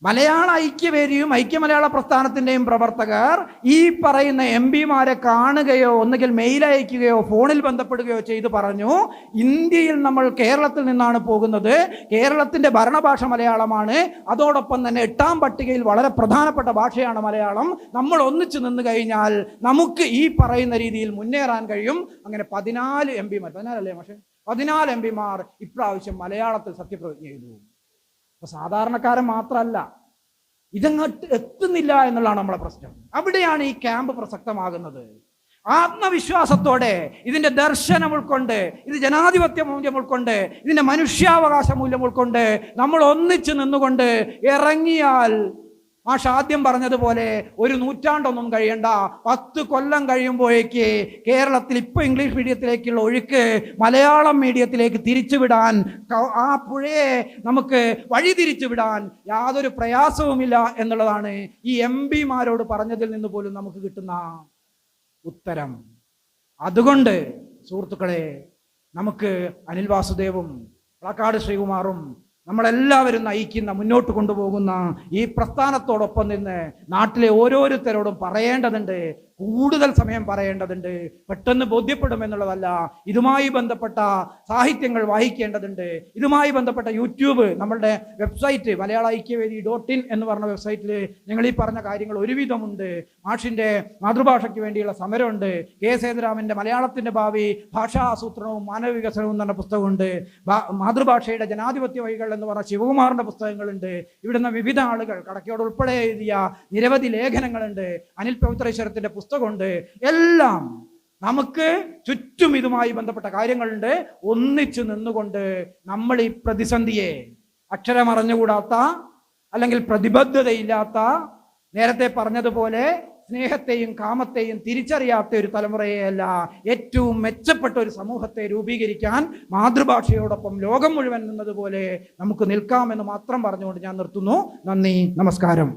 മലയാള ഐക്യവേദിയും ഐക്യമലയാള പ്രസ്ഥാനത്തിന്റെയും പ്രവർത്തകർ ഈ പറയുന്ന MP-മാരെ കാണുകയോ ഒന്നുകിൽ മെയിൽ അയക്കുകയോ ഫോണിൽ ബന്ധപ്പെടുകയോ ചെയ്ത് പറഞ്ഞു, ഇന്ത്യയിൽ നമ്മൾ കേരളത്തിൽ നിന്നാണ് പോകുന്നത്, കേരളത്തിന്റെ ഭരണഭാഷ മലയാളമാണ്, അതോടൊപ്പം തന്നെ 8ാം പട്ടികയിൽ വളരെ പ്രധാനപ്പെട്ട ഭാഷയാണ് മലയാളം, നമ്മൾ ഒന്നിച്ചു നിന്ന് കഴിഞ്ഞാൽ നമുക്ക് ഈ പറയുന്ന രീതിയിൽ മുന്നേറാൻ കഴിയും. അങ്ങനെ 14 MP-മാർ, 14 MP-മാർ ഇപ്രാവശ്യം മലയാളത്തിൽ സത്യപ്രതിജ്ഞ ചെയ്തു. അപ്പൊ സാധാരണക്കാരൻ മാത്രമല്ല, ഇതങ്ങോട്ട് എത്തുന്നില്ല എന്നുള്ളതാണ് നമ്മളെ പ്രശ്നം. അവിടെയാണ് ഈ ക്യാമ്പ് പ്രസക്തമാകുന്നത്. ആത്മവിശ്വാസത്തോടെ ഇതിന്റെ ദർശനം ഉൾക്കൊണ്ട്, ഇത് ജനാധിപത്യ മൂല്യം ഉൾക്കൊണ്ട്, ഇതിന്റെ മനുഷ്യാവകാശ മൂല്യം ഉൾക്കൊണ്ട് നമ്മൾ ഒന്നിച്ചു നിന്നുകൊണ്ട് ഇറങ്ങിയാൽ, മാഷ് ആദ്യം പറഞ്ഞതുപോലെ 1 നൂറ്റാണ്ടൊന്നും കഴിയണ്ട, 10 കൊല്ലം കഴിയുമ്പോഴേക്ക് കേരളത്തിൽ ഇപ്പൊ ഇംഗ്ലീഷ് മീഡിയത്തിലേക്കുള്ള ഒഴുക്ക് മലയാളം മീഡിയത്തിലേക്ക് തിരിച്ചുവിടാൻ, ആ പുഴയെ നമുക്ക് വഴി തിരിച്ചുവിടാൻ യാതൊരു പ്രയാസവുമില്ല എന്നുള്ളതാണ് ഈ MP-മാരോട് പറഞ്ഞതിൽ നിന്ന് പോലും നമുക്ക് കിട്ടുന്ന ഉത്തരം. അതുകൊണ്ട് സുഹൃത്തുക്കളെ, നമുക്ക് അനിൽ വാസുദേവും പ്ലക്കാട് ശ്രീകുമാറും നമ്മളെല്ലാവരും നയിക്കുന്ന, മുന്നോട്ട് കൊണ്ടുപോകുന്ന ഈ പ്രസ്ഥാനത്തോടൊപ്പം നിന്ന് നാട്ടിലെ ഓരോരുത്തരോടും പറയേണ്ടതുണ്ട്, കൂടുതൽ സമയം പറയേണ്ടതുണ്ട്. പെട്ടെന്ന് ബോധ്യപ്പെടുമെന്നുള്ളതല്ല, ഇതുമായി ബന്ധപ്പെട്ട സാഹിത്യങ്ങൾ വായിക്കേണ്ടതുണ്ട്. ഇതുമായി ബന്ധപ്പെട്ട യൂട്യൂബ്, നമ്മളുടെ വെബ്സൈറ്റ് malayalaikyavedhi.in എന്ന് പറഞ്ഞ വെബ്സൈറ്റിൽ ഞങ്ങൾ ഈ പറഞ്ഞ കാര്യങ്ങൾ ഒരുവിധമുണ്ട്. മാഷിന്റെ മാതൃഭാഷയ്ക്ക് വേണ്ടിയുള്ള സമരമുണ്ട്. കെ സേതുരാമന്റെ മലയാളത്തിന്റെ ഭാവി, ഭാഷാ ആസൂത്രണവും മാനവ വികസനവും എന്ന പുസ്തകമുണ്ട്. മാതൃഭാഷയുടെ ജനാധിപത്യ വഴികൾ എന്ന് പറഞ്ഞ ശിവകുമാറിന്റെ പുസ്തകങ്ങളുണ്ട്. ഇവിടുന്ന് വിവിധ ആളുകൾ, കടക്കയോട് ഉൾപ്പെടെ എഴുതിയ നിരവധി ലേഖനങ്ങളുണ്ട്. അനിൽ പവിത്രേശ്വരത്തിന്റെ പുസ്തകമുണ്ട്. എല്ലാം നമുക്ക് ചുറ്റും ഇതുമായി ബന്ധപ്പെട്ട കാര്യങ്ങളുണ്ട്. ഒന്നിച്ചു നിന്നുകൊണ്ട് നമ്മൾ ഈ പ്രതിസന്ധിയെ, അക്ഷരമറിഞ്ഞുകൂടാത്ത അല്ലെങ്കിൽ പ്രതിബദ്ധതയില്ലാത്ത, നേരത്തെ പറഞ്ഞതുപോലെ സ്നേഹത്തെയും കാമത്തെയും തിരിച്ചറിയാത്ത ഒരു തലമുറയെയല്ല, ഏറ്റവും മെച്ചപ്പെട്ട ഒരു സമൂഹത്തെ രൂപീകരിക്കാൻ മാതൃഭാഷയോടൊപ്പം ലോകം മുഴുവൻ നിന്നതുപോലെ നമുക്ക് നിൽക്കാമെന്ന് മാത്രം പറഞ്ഞുകൊണ്ട് ഞാൻ നിർത്തുന്നു. നന്ദി, നമസ്കാരം.